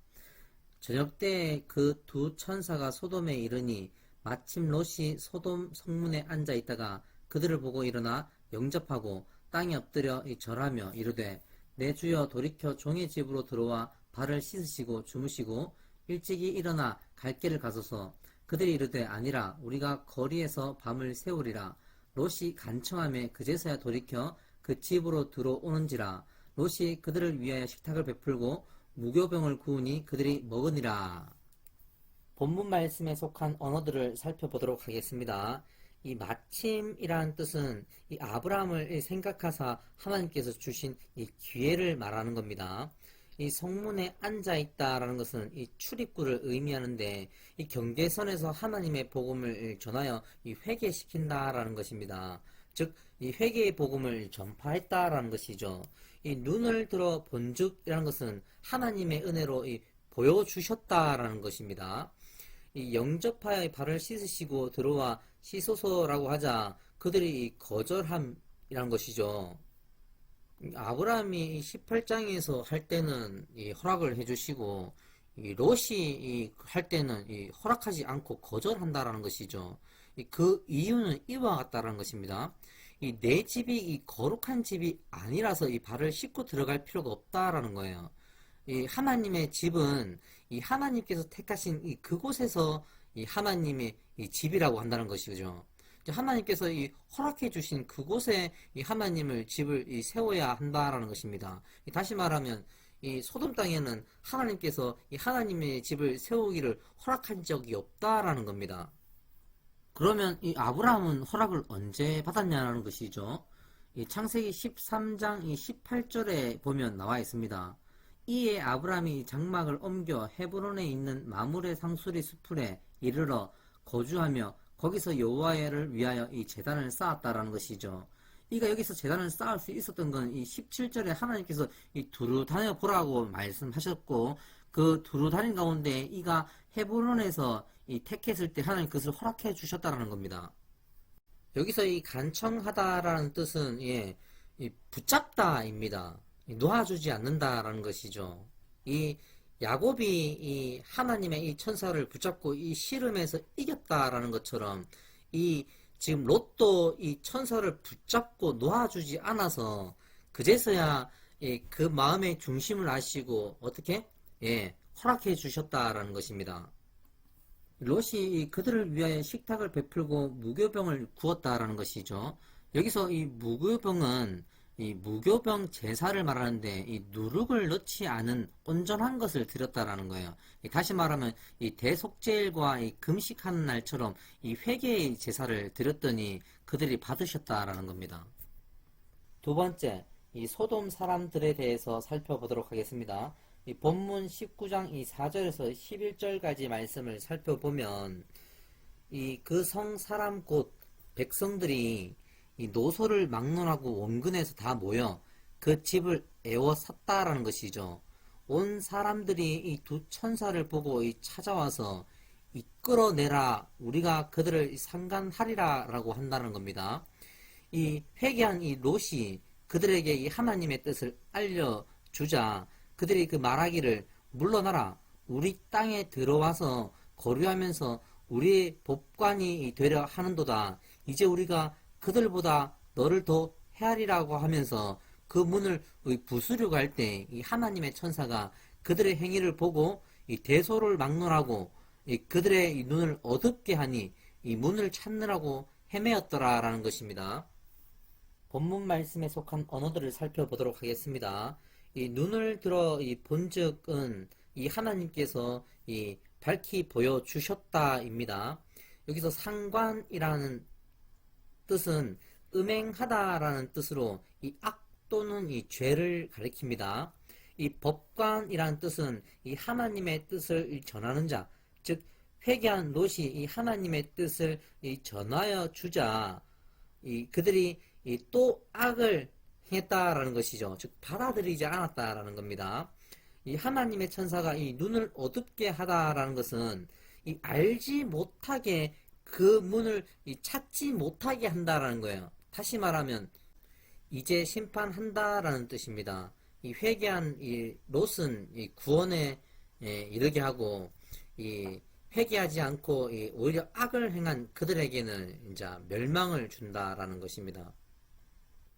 저녁 때 그 두 천사가 소돔에 이르니 마침 롯이 소돔 성문에 앉아 있다가 그들을 보고 일어나 영접하고 땅에 엎드려 절하며 이르되 내 주여 돌이켜 종의 집으로 들어와 발을 씻으시고 주무시고 일찍이 일어나 갈 길을 가소서. 그들이 이르되 아니라 우리가 거리에서 밤을 새우리라. 롯이 간청하며 그제서야 돌이켜 그 집으로 들어오는지라. 롯이 그들을 위하여 식탁을 베풀고 무교병을 구우니 그들이 먹으니라. 본문 말씀에 속한 언어들을 살펴보도록 하겠습니다. 이 마침이라는 뜻은 이 아브라함을 생각하사 하나님께서 주신 이 기회를 말하는 겁니다. 이 성문에 앉아 있다라는 것은 이 출입구를 의미하는데 이 경계선에서 하나님의 복음을 전하여 이 회개시킨다라는 것입니다. 즉, 이 회개의 복음을 전파했다라는 것이죠. 이 눈을 들어 본즉이라는 것은 하나님의 은혜로 이 보여주셨다라는 것입니다. 이 영접하여 발을 씻으시고 들어와 씻소서라고 하자 그들이 이 거절함이란 것이죠. 아브라함이 18장에서 할 때는 이 허락을 해주시고 이 롯이 할 때는 이 허락하지 않고 거절한다라는 것이죠. 그 이유는 이와 같다라는 것입니다. 이 내 집이 이 거룩한 집이 아니라서 이 발을 씻고 들어갈 필요가 없다라는 거예요. 이 하나님의 집은 이 하나님께서 택하신 이 그곳에서 이 하나님의 이 집이라고 한다는 것이죠. 하나님께서 이 허락해 주신 그곳에 이 하나님을 집을 이 세워야 한다라는 것입니다. 다시 말하면 이 소돔 땅에는 하나님께서 이 하나님의 집을 세우기를 허락한 적이 없다라는 겁니다. 그러면 이 아브라함은 허락을 언제 받았냐는 것이죠. 이 창세기 13장 이 18절에 보면 나와 있습니다. 이에 아브라함이 장막을 옮겨 헤브론에 있는 마므레 상수리 숲에 이르러 거주하며 거기서 여호와를 위하여 이 제단을 쌓았다라는 것이죠. 이가 여기서 제단을 쌓을 수 있었던 건 이 17절에 하나님께서 이 두루 다녀 보라고 말씀하셨고 그 두루 다닌 가운데 이가 헤브론에서 이 택했을 때 하나님 그것을 허락해 주셨다라는 겁니다. 여기서 이 간청하다라는 뜻은 이 붙잡다입니다. 놓아주지 않는다라는 것이죠. 이 야곱이 이 하나님의 이 천사를 붙잡고 이 씨름에서 이겼다라는 것처럼 이 지금 롯도 이 천사를 붙잡고 놓아주지 않아서 그제서야 그 마음의 중심을 아시고 어떻게 허락해 주셨다라는 것입니다. 롯이 그들을 위하여 식탁을 베풀고 무교병을 구웠다라는 것이죠. 여기서 이 무교병은 이 무교병 제사를 말하는데 이 누룩을 넣지 않은 온전한 것을 드렸다라는 거예요. 다시 말하면 이 대속제일과 이 금식하는 날처럼 이 회개의 제사를 드렸더니 그들이 받으셨다라는 겁니다. 두 번째, 이 소돔 사람들에 대해서 살펴보도록 하겠습니다. 이 본문 19장 이 4절에서 11절까지 말씀을 살펴보면 이 그 성 사람 곧 백성들이 이 노소를 막론하고 원근에서 다 모여 그 집을 에워쌌다라는 것이죠. 온 사람들이 이 두 천사를 보고 찾아와서 이끌어내라 우리가 그들을 상간하리라 라고 한다는 겁니다. 이 회개한 이 롯이 그들에게 이 하나님의 뜻을 알려주자 그들이 그 말하기를 물러나라 우리 땅에 들어와서 거류하면서 우리의 법관이 되려 하는도다. 이제 우리가 그들보다 너를 더 헤아리라고 하면서 그 문을 부수려고 할 때 이 하나님의 천사가 그들의 행위를 보고 이 대소를 막론하고 그들의 이 눈을 어둡게 하니 이 문을 찾느라고 헤매었더라라는 것입니다. 본문 말씀에 속한 언어들을 살펴보도록 하겠습니다. 이 눈을 들어 이 본즉은 이 하나님께서 이 밝히 보여주셨다입니다. 여기서 상관이라는 뜻은 음행하다라는 뜻으로 이 악 또는 이 죄를 가리킵니다. 이 법관이라는 뜻은 이 하나님의 뜻을 전하는 자, 즉 회개한 롯이 이 하나님의 뜻을 전하여 주자 이 그들이 또 악을 행했다라는 것이죠. 즉 받아들이지 않았다라는 겁니다. 이 하나님의 천사가 이 눈을 어둡게 하다라는 것은 이 알지 못하게 그 문을 찾지 못하게 한다라는 거예요. 다시 말하면 이제 심판한다라는 뜻입니다. 이 회개한 이 롯은 이 구원에 이르게 하고, 이 회개하지 않고 오히려 악을 행한 그들에게는 이제 멸망을 준다라는 것입니다.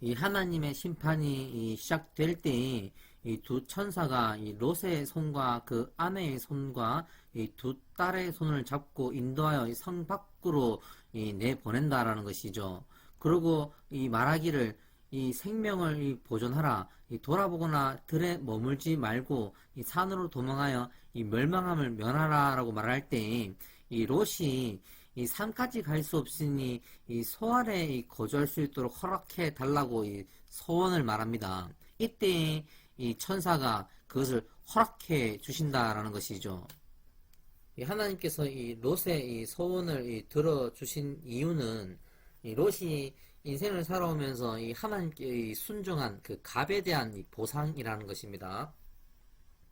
이 하나님의 심판이 시작될 때 이 두 천사가 이 롯의 손과 그 아내의 손과 이 두 딸의 손을 잡고 인도하여 이 성 밖으로 내보낸다라는 것이죠. 그리고 이 말하기를 이 생명을 보존하라. 이 돌아보거나 들에 머물지 말고 이 산으로 도망하여 이 멸망함을 면하라라고 말할 때 이 롯이 이 산까지 갈 수 없으니 이 소 아래 거주할 수 있도록 허락해 달라고 이 소원을 말합니다. 이때 이 천사가 그것을 허락해 주신다라는 것이죠. 이 하나님께서 이 롯의 이 소원을 들어주신 이유는 이 롯이 인생을 살아오면서 이 하나님께 순종한 그 갑에 대한 이 보상이라는 것입니다.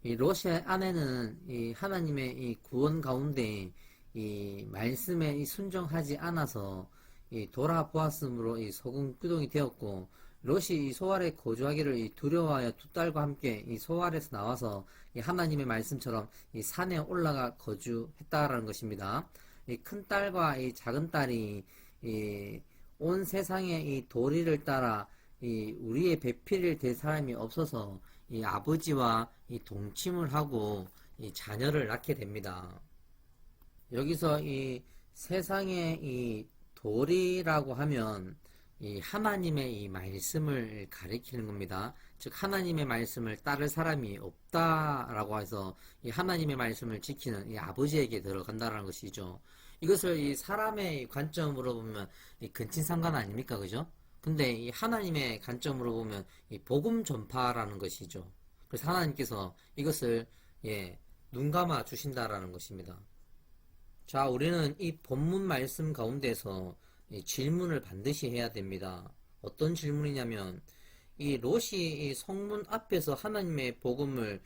이 롯의 아내는 이 하나님의 이 구원 가운데 이 말씀에 순종하지 않아서 돌아보았으므로 소금 구동이 되었고, 롯이 이 소 아래 거주하기를 두려워하여 두 딸과 함께 이 소 아래에서 나와서 이 하나님의 말씀처럼 이 산에 올라가 거주했다라는 것입니다. 이 큰 딸과 이 작은 딸이 온 세상의 이 도리를 따라 우리의 배필을 댈 사람이 없어서 이 아버지와 동침을 하고 자녀를 낳게 됩니다. 여기서 이 세상의 이 도리라고 하면 이 하나님의 이 말씀을 가리키는 겁니다. 즉 하나님의 말씀을 따를 사람이 없다라고 해서 이 하나님의 말씀을 지키는 이 아버지에게 들어간다는 것이죠. 이것을 이 사람의 관점으로 보면 이 근친상간 아닙니까, 그죠? 근데 이 하나님의 관점으로 보면 이 복음 전파라는 것이죠. 그래서 하나님께서 이것을 눈 감아 주신다라는 것입니다. 자, 우리는 이 본문 말씀 가운데서 이 질문을 반드시 해야 됩니다. 어떤 질문이냐면, 이 롯이 이 성문 앞에서 하나님의 복음을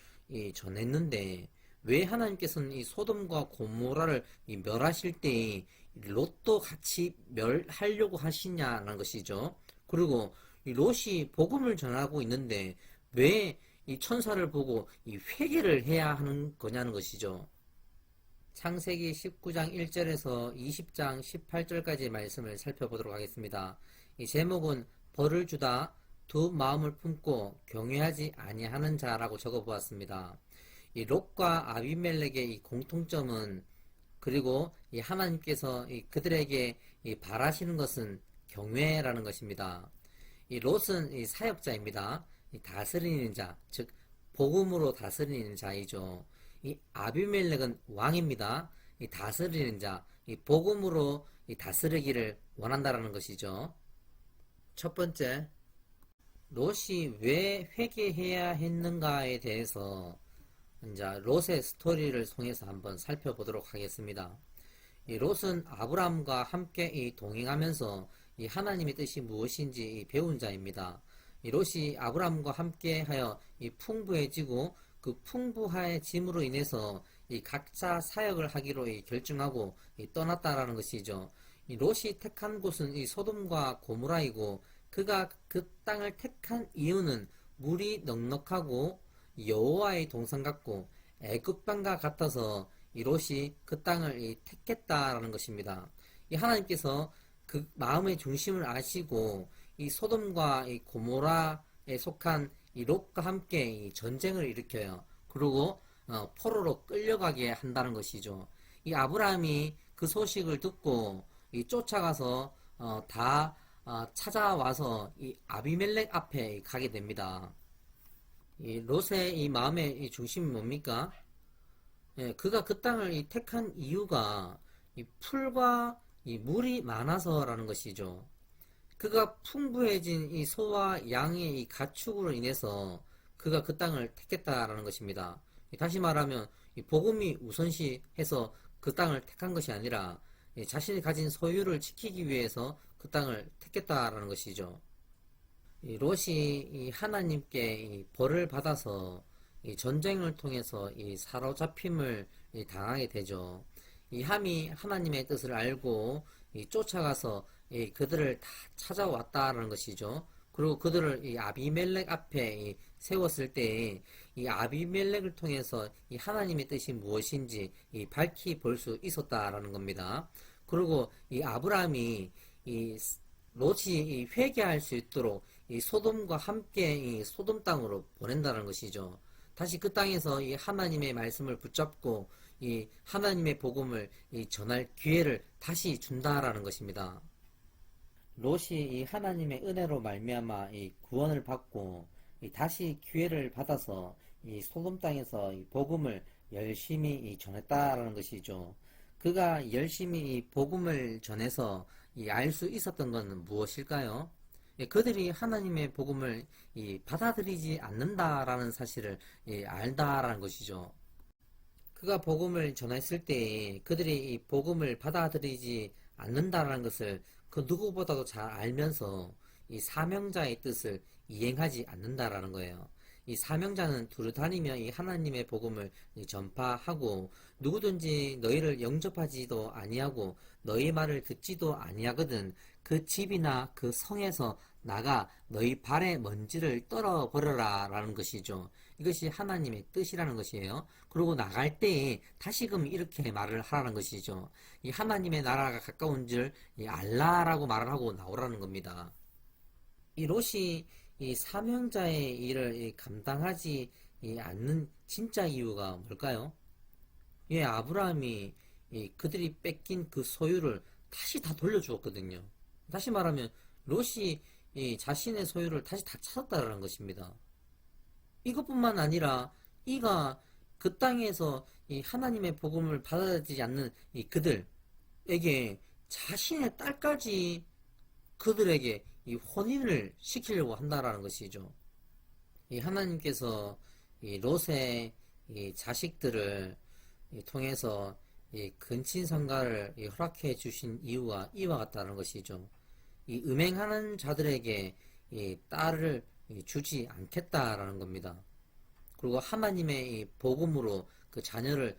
전했는데, 왜 하나님께서는 이 소돔과 고모라를 멸하실 때 롯도 같이 멸하려고 하시냐는 것이죠. 그리고 이 롯이 복음을 전하고 있는데, 왜 이 천사를 보고 이 회개를 해야 하는 거냐는 것이죠. 창세기 19장 1절에서 20장 18절까지 말씀을 살펴보도록 하겠습니다. 이 제목은 벌을 주다 두 마음을 품고 경외하지 아니하는 자라고 적어보았습니다. 이 롯과 아비멜렉의 이 공통점은, 그리고 이 하나님께서 그들에게 바라시는 것은 경외라는 것입니다. 이 롯은 이 사역자입니다. 이 다스리는 자, 즉 복음으로 다스리는 자이죠. 이 아비멜렉은 왕입니다. 이 다스리는 자, 이 복음으로 이 다스리기를 원한다라는 것이죠. 첫 번째, 롯이 왜 회개해야 했는가에 대해서 이제 롯의 스토리를 통해서 한번 살펴보도록 하겠습니다. 이 롯은 아브라함과 함께 동행하면서 이 하나님의 뜻이 무엇인지 배운 자입니다. 이 롯이 아브라함과 함께하여 풍부해지고 그 풍부해짐으로 인해서 이 각자 사역을 하기로 결정하고 떠났다라는 것이죠. 이 롯이 택한 곳은 이 소돔과 고모라이고, 그가 그 땅을 택한 이유는 물이 넉넉하고 여호와의 동산 같고 애굽 땅과 같아서 이 롯이 그 땅을 택했다라는 것입니다. 이 하나님께서 그 마음의 중심을 아시고 이 소돔과 이 고모라에 속한 이 롯과 함께 이 전쟁을 일으켜요. 그리고 포로로 끌려가게 한다는 것이죠. 이 아브라함이 그 소식을 듣고 쫓아가서 다 찾아와서 이 아비멜렉 앞에 가게 됩니다. 이 롯의 이 마음의 이 중심이 뭡니까? 그가 그 땅을 택한 이유가 이 풀과 이 물이 많아서라는 것이죠. 그가 풍부해진 이 소와 양의 이 가축으로 인해서 그가 그 땅을 택했다라는 것입니다. 다시 말하면 이 복음이 우선시해서 그 땅을 택한 것이 아니라 자신이 가진 소유를 지키기 위해서 그 땅을 택했다라는 것이죠. 이 롯이 이 하나님께 이 벌을 받아서 이 전쟁을 통해서 이 사로잡힘을 당하게 되죠. 이 함이 하나님의 뜻을 알고 쫓아가서 그들을 다 찾아왔다라는 것이죠. 그리고 그들을 이 아비멜렉 앞에 세웠을 때 이 아비멜렉을 통해서 이 하나님의 뜻이 무엇인지 밝히 볼 수 있었다라는 겁니다. 그리고 이 아브라함이 이 롯이 회개할 수 있도록 이 소돔과 함께 이 소돔 땅으로 보낸다는 것이죠. 다시 그 땅에서 이 하나님의 말씀을 붙잡고 이 하나님의 복음을 전할 기회를 다시 준다라는 것입니다. 롯이 이 하나님의 은혜로 말미암아 이 구원을 받고 다시 기회를 받아서 이 소돔 땅에서 이 복음을 열심히 전했다라는 것이죠. 그가 열심히 이 복음을 전해서 알 수 있었던 것은 무엇일까요? 그들이 하나님의 복음을 받아들이지 않는다라는 사실을 알다라는 것이죠. 그가 복음을 전했을 때 그들이 이 복음을 받아들이지 않는다라는 것을 그 누구보다도 잘 알면서 이 사명자의 뜻을 이행하지 않는다라는 거예요. 이 사명자는 두루 다니며 이 하나님의 복음을 전파하고 누구든지 너희를 영접하지도 아니하고 너희 말을 듣지도 아니하거든 그 집이나 그 성에서 나가 너희 발의 먼지를 떨어버려라 라는 것이죠. 이것이 하나님의 뜻이라는 것이에요. 그리고 나갈 때에 다시금 이렇게 말을 하라는 것이죠. 이 하나님의 나라가 가까운 줄 알라라고 말을 하고 나오라는 겁니다. 이 롯이 이 사명자의 일을 감당하지 않는 진짜 이유가 뭘까요? 아브라함이 그들이 뺏긴 그 소유를 다시 다 돌려주었거든요. 다시 말하면 롯이 자신의 소유를 다시 다 찾았다는 것입니다. 이것뿐만 아니라 이가 그 땅에서 하나님의 복음을 받아들이지 않는 그들에게 자신의 딸까지 그들에게 혼인을 시키려고 한다라는 것이죠. 하나님께서 롯의 자식들을 통해서 근친상가를 허락해 주신 이유가 이와 같다는 것이죠. 음행하는 자들에게 딸을 주지 않겠다라는 겁니다. 그리고 하나님의 복음으로 그 자녀를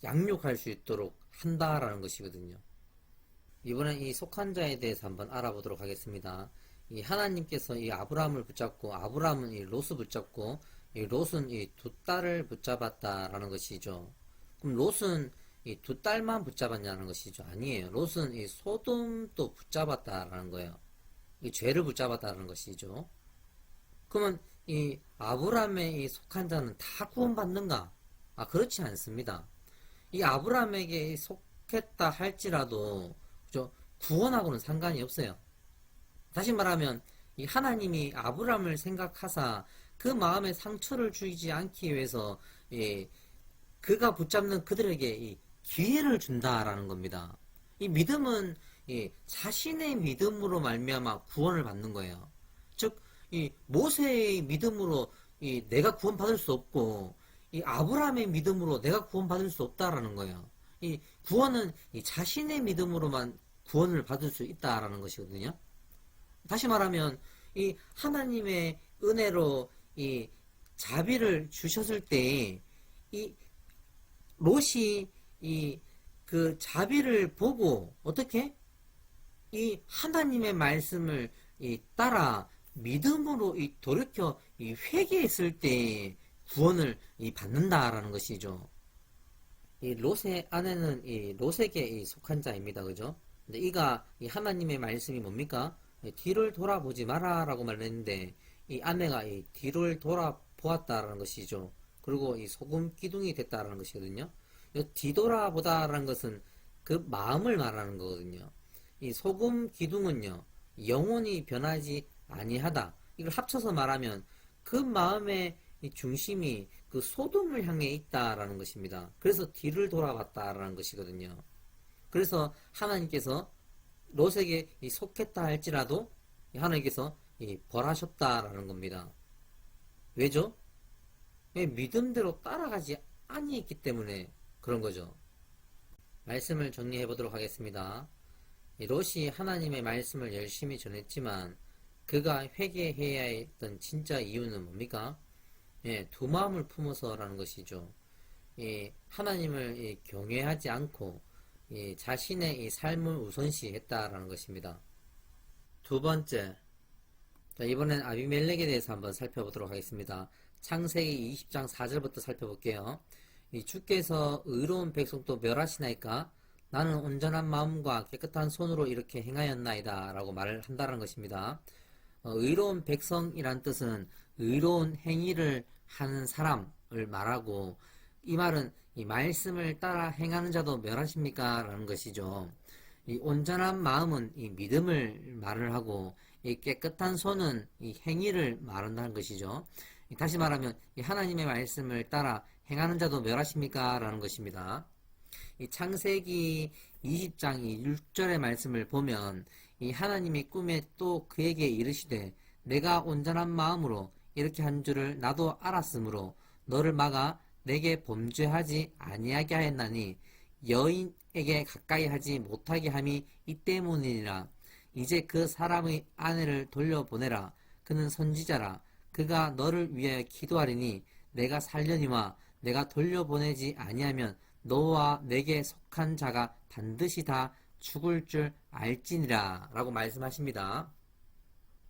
양육할 수 있도록 한다라는 것이거든요. 이번엔 이 속한 자에 대해서 한번 알아보도록 하겠습니다. 하나님께서 아브라함을 붙잡고 아브라함은 롯을 붙잡고 롯은 두 딸을 붙잡았다라는 것이죠. 그럼 롯은 두 딸만 붙잡았냐는 것이죠. 아니에요. 롯은 소돔도 붙잡았다라는 거예요. 죄를 붙잡았다는 것이죠. 그러면 아브라함의 속한 자는 다 구원받는가? 그렇지 않습니다. 아브라함에게 속했다 할지라도 구원하고는 상관이 없어요. 다시 말하면 하나님이 아브라함을 생각하사 그 마음에 상처를 주지 않기 위해서 그가 붙잡는 그들에게 기회를 준다라는 겁니다. 이 믿음은 자신의 믿음으로 말미암아 구원을 받는 거예요. 즉 모세의 믿음으로 내가 구원받을 수 없고 아브라함의 믿음으로 내가 구원받을 수 없다라는 거예요. 구원은 자신의 믿음으로만 구원을 받을 수 있다라는 것이거든요. 다시 말하면 하나님의 은혜로 자비를 주셨을 때 롯이 그 자비를 보고 어떻게 하나님의 말씀을 따라 믿음으로 돌이켜 회개했을 때 구원을 받는다라는 것이죠. 롯의 아내는 롯에게 속한 자입니다. 그죠? 근데 이가 하나님의 말씀이 뭡니까? 뒤를 돌아보지 마라 라고 말했는데 이 아내가 뒤를 돌아보았다라는 것이죠. 그리고 소금 기둥이 됐다라는 것이거든요. 뒤돌아보다라는 것은 그 마음을 말하는 거거든요. 소금 기둥은요, 영원히 변하지 아니하다. 이걸 합쳐서 말하면 그 마음의 중심이 그 소돔을 향해 있다라는 것입니다. 그래서 뒤를 돌아봤다라는 것이거든요. 그래서 하나님께서 롯에게 속했다 할지라도 하나님께서 벌하셨다라는 겁니다. 왜죠? 믿음대로 따라가지 아니했기 때문에 그런 거죠. 말씀을 정리해 보도록 하겠습니다. 롯이 하나님의 말씀을 열심히 전했지만 그가 회개해야 했던 진짜 이유는 뭡니까? 두 마음을 품어서라는 것이죠. 하나님을 경외하지 않고 자신의 이 삶을 우선시했다라는 것입니다. 두 번째, 자, 이번엔 아비멜렉에 대해서 한번 살펴보도록 하겠습니다. 창세기 20장 4절부터 살펴볼게요. 주께서 의로운 백성도 멸하시나이까 나는 온전한 마음과 깨끗한 손으로 이렇게 행하였나이다 라고 말을 한다는 것입니다. 의로운 백성이란 뜻은 의로운 행위를 하는 사람을 말하고, 이 말은 이 말씀을 따라 행하는 자도 멸하십니까? 라는 것이죠. 이 온전한 마음은 이 믿음을 말을 하고, 이 깨끗한 손은 이 행위를 말한다는 것이죠. 다시 말하면 이 하나님의 말씀을 따라 행하는 자도 멸하십니까? 라는 것입니다. 이 창세기 20장 6절의 말씀을 보면 이 하나님이 꿈에 또 그에게 이르시되 내가 온전한 마음으로 이렇게 한 줄을 나도 알았으므로 너를 막아 내게 범죄하지 아니하게 하였나니 여인에게 가까이 하지 못하게 함이 이 때문이니라. 이제 그 사람의 아내를 돌려보내라. 그는 선지자라. 그가 너를 위하여 기도하리니 내가 살려니와 내가 돌려보내지 아니하면 너와 내게 속한 자가 반드시 다 죽을 줄 알지니라 라고 말씀하십니다.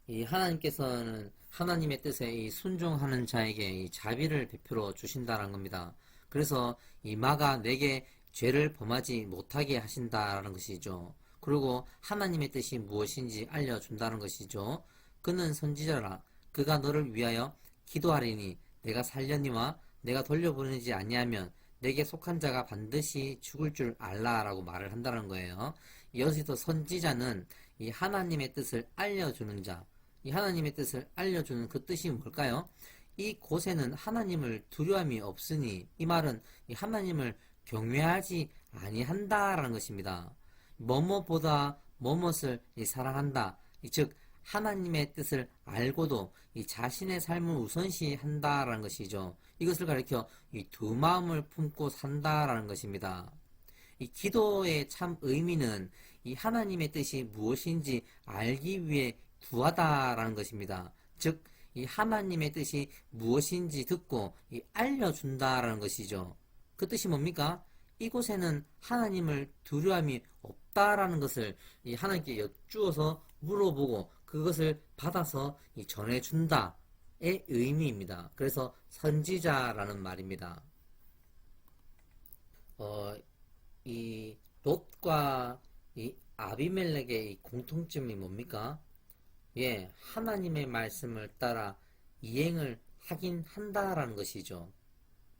이 하나님께서는 하나님의 뜻에 이 순종하는 자에게 이 자비를 베풀어 주신다는 겁니다. 그래서 이 마가 내게 죄를 범하지 못하게 하신다라는 것이죠. 그리고 하나님의 뜻이 무엇인지 알려준다는 것이죠. 그는 선지자라. 그가 너를 위하여 기도하리니 내가 살려니와 내가 돌려보내지 아니하면 내게 속한 자가 반드시 죽을 줄 알라라고 말을 한다는 거예요. 여기서 선지자는 이 하나님의 뜻을 알려주는 자, 이 하나님의 뜻을 알려주는 그 뜻이 뭘까요? 이 곳에는 하나님을 두려움이 없으니, 이 말은 이 하나님을 경외하지 아니한다라는 것입니다. 뭐뭐보다 뭐뭇을 사랑한다. 즉 하나님의 뜻을 알고도 이 자신의 삶을 우선시한다라는 것이죠. 이것을 가리켜 이 두 마음을 품고 산다라는 것입니다. 이 기도의 참 의미는 이 하나님의 뜻이 무엇인지 알기 위해 구하다라는 것입니다. 즉 이 하나님의 뜻이 무엇인지 듣고 이 알려준다라는 것이죠. 그 뜻이 뭡니까? 이곳에는 하나님을 두려움이 없다라는 것을 이 하나님께 여쭈어서 물어보고 그것을 받아서 이 전해준다의 의미입니다. 그래서 선지자라는 말입니다. 이 롯과 이 아비멜렉의 이 공통점이 뭡니까? 예, 하나님의 말씀을 따라 이행을 하긴 한다라는 것이죠.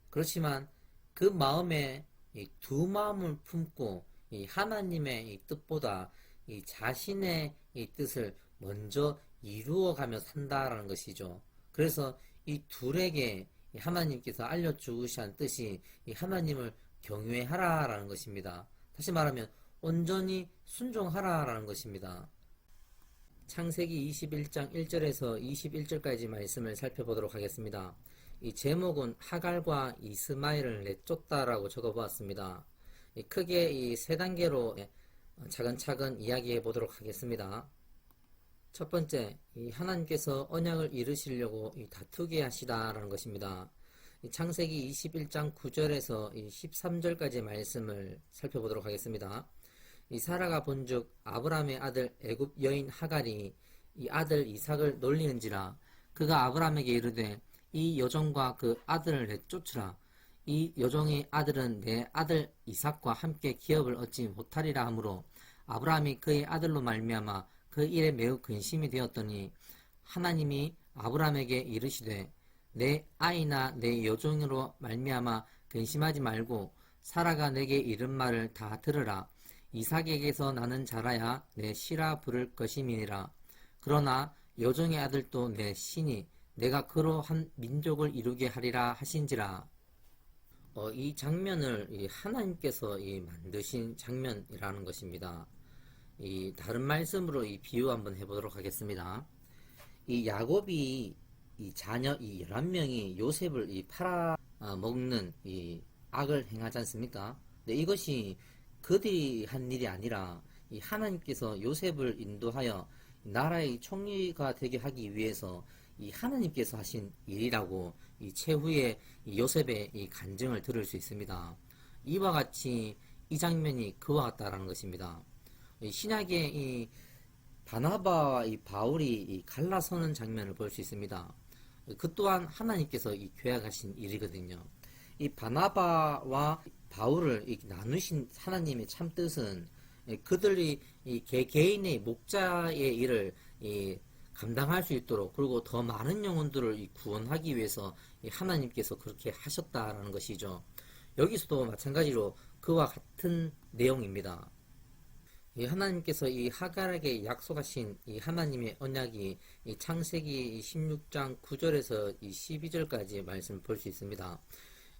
그렇지만 그 마음에 이 두 마음을 품고 이 하나님의 이 뜻보다 이 자신의 이 뜻을 먼저 이루어가며 산다라는 것이죠. 그래서 이 둘에게 하나님께서 알려주신 뜻이 이 하나님을 경외하라라는 것입니다. 다시 말하면 온전히 순종하라라는 것입니다. 창세기 21장 1절에서 21절까지 말씀을 살펴보도록 하겠습니다. 이 제목은 하갈과 이스마엘을 내쫓다라고 적어보았습니다. 크게 이 세 단계로 차근차근 이야기해 보도록 하겠습니다. 첫 번째, 이 하나님께서 언약을 이루시려고 다투게 하시다라는 것입니다. 창세기 21장 9절에서 13절까지 말씀을 살펴보도록 하겠습니다. 이 사라가 본즉 아브라함의 아들 애굽 여인 하갈이 이 아들 이삭을 놀리는지라 그가 아브라함에게 이르되 이 여종과 그 아들을 내쫓으라. 이 여종의 아들은 내 아들 이삭과 함께 기업을 얻지 못하리라 하므로 아브라함이 그의 아들로 말미암아 그 일에 매우 근심이 되었더니 하나님이 아브라함에게 이르시되 내 아이나 내 여종으로 말미암아 근심하지 말고 사라가 내게 이른 말을 다 들으라. 이삭에게서 나는 자라야 내 씨라 부를 것임이니라. 그러나 여종의 아들도 내 씨니 내가 그로 한 민족을 이루게 하리라 하신지라. 이 장면을 하나님께서 만드신 장면이라는 것입니다. 다른 말씀으로 비유 한번 해보도록 하겠습니다. 이 야곱이 이 자녀 11명이 요셉을 팔아 먹는 악을 행하지 않습니까? 근데 이것이 그들이 한 일이 아니라 이 하나님께서 요셉을 인도하여 나라의 총리가 되게 하기 위해서 이 하나님께서 하신 일이라고 이 최후에 이 요셉의 이 간증을 들을 수 있습니다. 이와 같이 이 장면이 그와 같다라는 것입니다. 이 신약의 이 바나바와 이 바울이 이 갈라서는 장면을 볼 수 있습니다. 그 또한 하나님께서 이 계획하신 일이거든요. 이 바나바와 바울을 이 나누신 하나님의 참 뜻은 그들이 이 개인의 목자의 일을 이 감당할 수 있도록, 그리고 더 많은 영혼들을 이 구원하기 위해서 이 하나님께서 그렇게 하셨다라는 것이죠. 여기서도 마찬가지로 그와 같은 내용입니다. 이 하나님께서 이 하갈에게 약속하신 이 하나님의 언약이 이 창세기 16장 9절에서 이 12절까지 말씀을 볼 수 있습니다.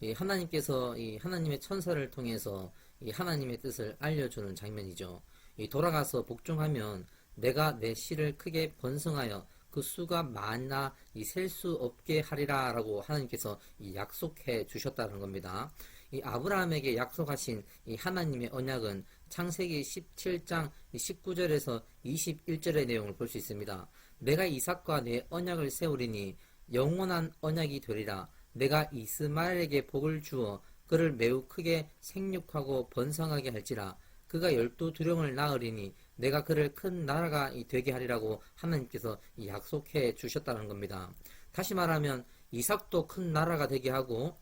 이 하나님께서 이 하나님의 천사를 통해서 이 하나님의 뜻을 알려주는 장면이죠. 이 돌아가서 복종하면 내가 내 씨를 크게 번성하여 그 수가 많아 이 셀 수 없게 하리라라고 하나님께서 이 약속해 주셨다는 겁니다. 이 아브라함에게 약속하신 이 하나님의 언약은 창세기 17장 19절에서 21절의 내용을 볼 수 있습니다. 내가 이삭과 내 언약을 세우리니 영원한 언약이 되리라. 내가 이스마엘에게 복을 주어 그를 매우 크게 생육하고 번성하게 할지라. 그가 12두령을 낳으리니 내가 그를 큰 나라가 되게 하리라고 하나님께서 약속해 주셨다는 겁니다. 다시 말하면 이삭도 큰 나라가 되게 하고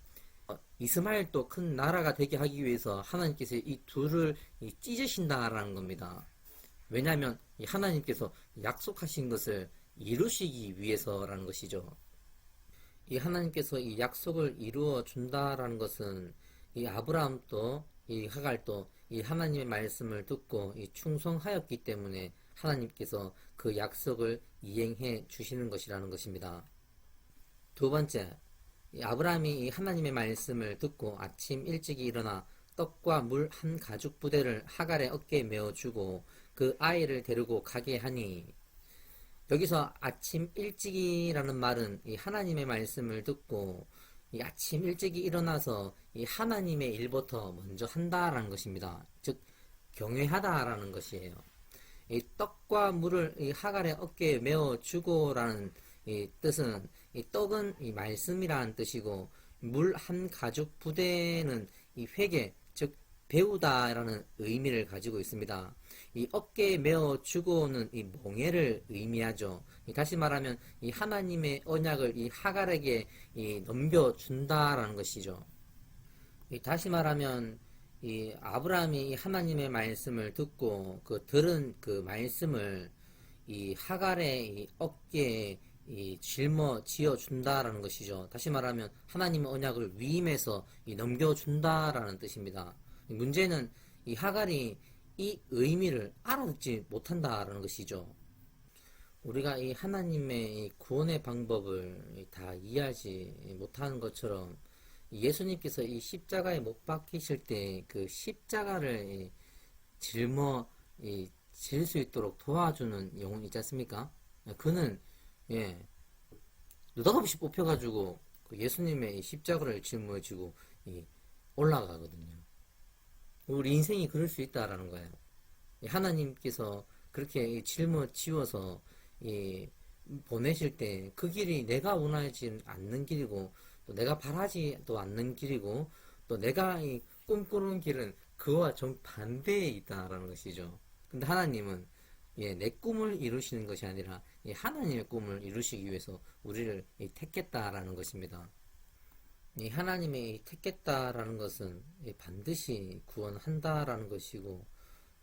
이스마엘도 큰 나라가 되게 하기 위해서 하나님께서 이 둘을 찢으신다라는 겁니다. 왜냐하면 하나님께서 약속하신 것을 이루시기 위해서라는 것이죠. 이 하나님께서 이 약속을 이루어 준다라는 것은 이 아브라함도 이 하갈도 이 하나님의 말씀을 듣고 이 충성하였기 때문에 하나님께서 그 약속을 이행해 주시는 것이라는 것입니다. 두 번째, 이 아브라함이 이 하나님의 말씀을 듣고 아침 일찍이 일어나 떡과 물 한 가죽 부대를 하갈의 어깨에 메어주고 그 아이를 데리고 가게 하니, 여기서 아침 일찍이라는 말은 이 하나님의 말씀을 듣고 이 아침 일찍이 일어나서 이 하나님의 일부터 먼저 한다라는 것입니다. 즉 경외하다라는 것이에요. 이 떡과 물을 이 하갈의 어깨에 메어주고라는 이 뜻은 이 떡은 이 말씀이라는 뜻이고 물 한 가죽 부대는 이 회개, 즉 배우다라는 의미를 가지고 있습니다. 이 어깨에 메어 주고는 이 몽해를 의미하죠. 다시 말하면 이 하나님의 언약을 이 하갈에게 넘겨 준다라는 것이죠. 다시 말하면 이 아브라함이 하나님의 말씀을 듣고 그 들은 그 말씀을 이 하갈의 이 어깨에 짊어지어 준다라는 것이죠. 다시 말하면 하나님의 언약을 위임해서 넘겨 준다라는 뜻입니다. 문제는 이 하갈이 이 의미를 알아듣지 못한다라는 것이죠. 우리가 이 하나님의 이 구원의 방법을 다 이해하지 못하는 것처럼 예수님께서 이 십자가에 못 박히실 때 그 십자가를 질 수 있도록 도와주는 영혼 있지 않습니까? 그는 느닷없이 뽑혀가지고 그 예수님의 십자가를 짊어지고 올라가거든요. 우리 인생이 그럴 수 있다라는 거예요. 하나님께서 그렇게 짊어지워서 보내실 때 그 길이 내가 원하지 않는 길이고 또 내가 바라지도 않는 길이고 또 내가 꿈꾸는 길은 그와 정반대에 있다라는 것이죠. 근데 하나님은 내 꿈을 이루시는 것이 아니라 하나님의 꿈을 이루시기 위해서 우리를 택했다라는 것입니다. 하나님의 택했다라는 것은 반드시 구원한다라는 것이고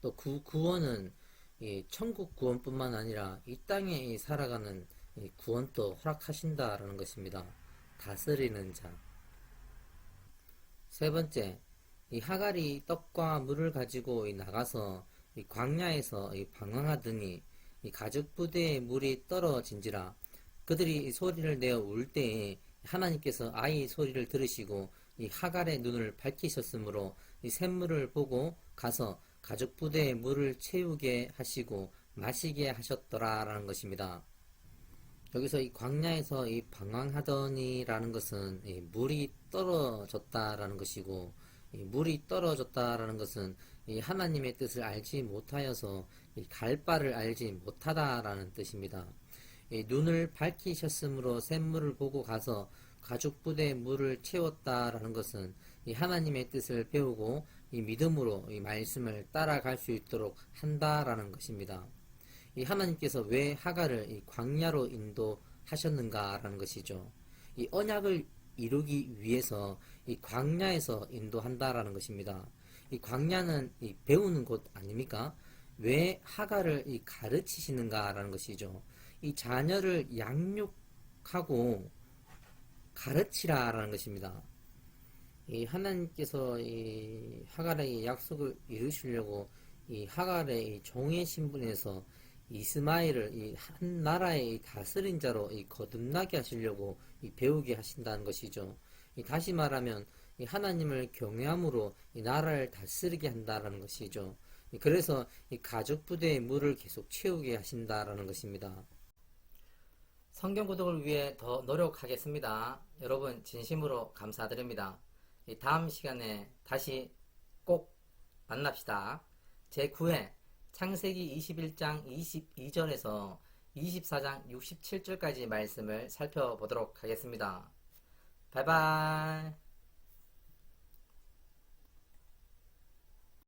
또 그 구원은 천국 구원뿐만 아니라 이 땅에 살아가는 구원도 허락하신다라는 것입니다. 다스리는 자. 세 번째, 하갈이 떡과 물을 가지고 나가서 광야에서 방황하더니 가죽 부대에 물이 떨어진지라. 그들이 소리를 내어 울 때에 하나님께서 아이 소리를 들으시고 하갈의 눈을 밝히셨으므로 샘물을 보고 가서 가죽 부대에 물을 채우게 하시고 마시게 하셨더라라는 것입니다. 여기서 광야에서 방황하더니라는 것은 물이 떨어졌다라는 것이고, 물이 떨어졌다라는 것은 하나님의 뜻을 알지 못하여서 갈 바를 알지 못하다라는 뜻입니다. 눈을 밝히셨으므로 샘물을 보고 가서 가죽 부대에 물을 채웠다라는 것은 이 하나님의 뜻을 배우고 이 믿음으로 이 말씀을 따라갈 수 있도록 한다라는 것입니다. 이 하나님께서 왜 하갈을 이 광야로 인도하셨는가라는 것이죠. 이 언약을 이루기 위해서 이 광야에서 인도한다라는 것입니다. 이 광야는 이 배우는 곳 아닙니까? 왜 하갈을 이 가르치시는가라는 것이죠. 이 자녀를 양육하고 가르치라라는 것입니다. 이 하나님께서 이 하갈의 약속을 이루시려고 이 하갈의 이 종의 신분에서 이스마엘을 이 한 나라의 이 다스린 자로 이 거듭나게 하시려고 이 배우게 하신다는 것이죠. 이 다시 말하면 이 하나님을 경외함으로 이 나라를 다스리게 한다라는 것이죠. 그래서 이 가죽 부대의 물을 계속 채우게 하신다라는 것입니다. 성경 구독을 위해 더 노력하겠습니다. 여러분 진심으로 감사드립니다. 다음 시간에 다시 꼭 만납시다. 제9회 창세기 21장 22절에서 24장 67절까지 말씀을 살펴보도록 하겠습니다. 바이바이.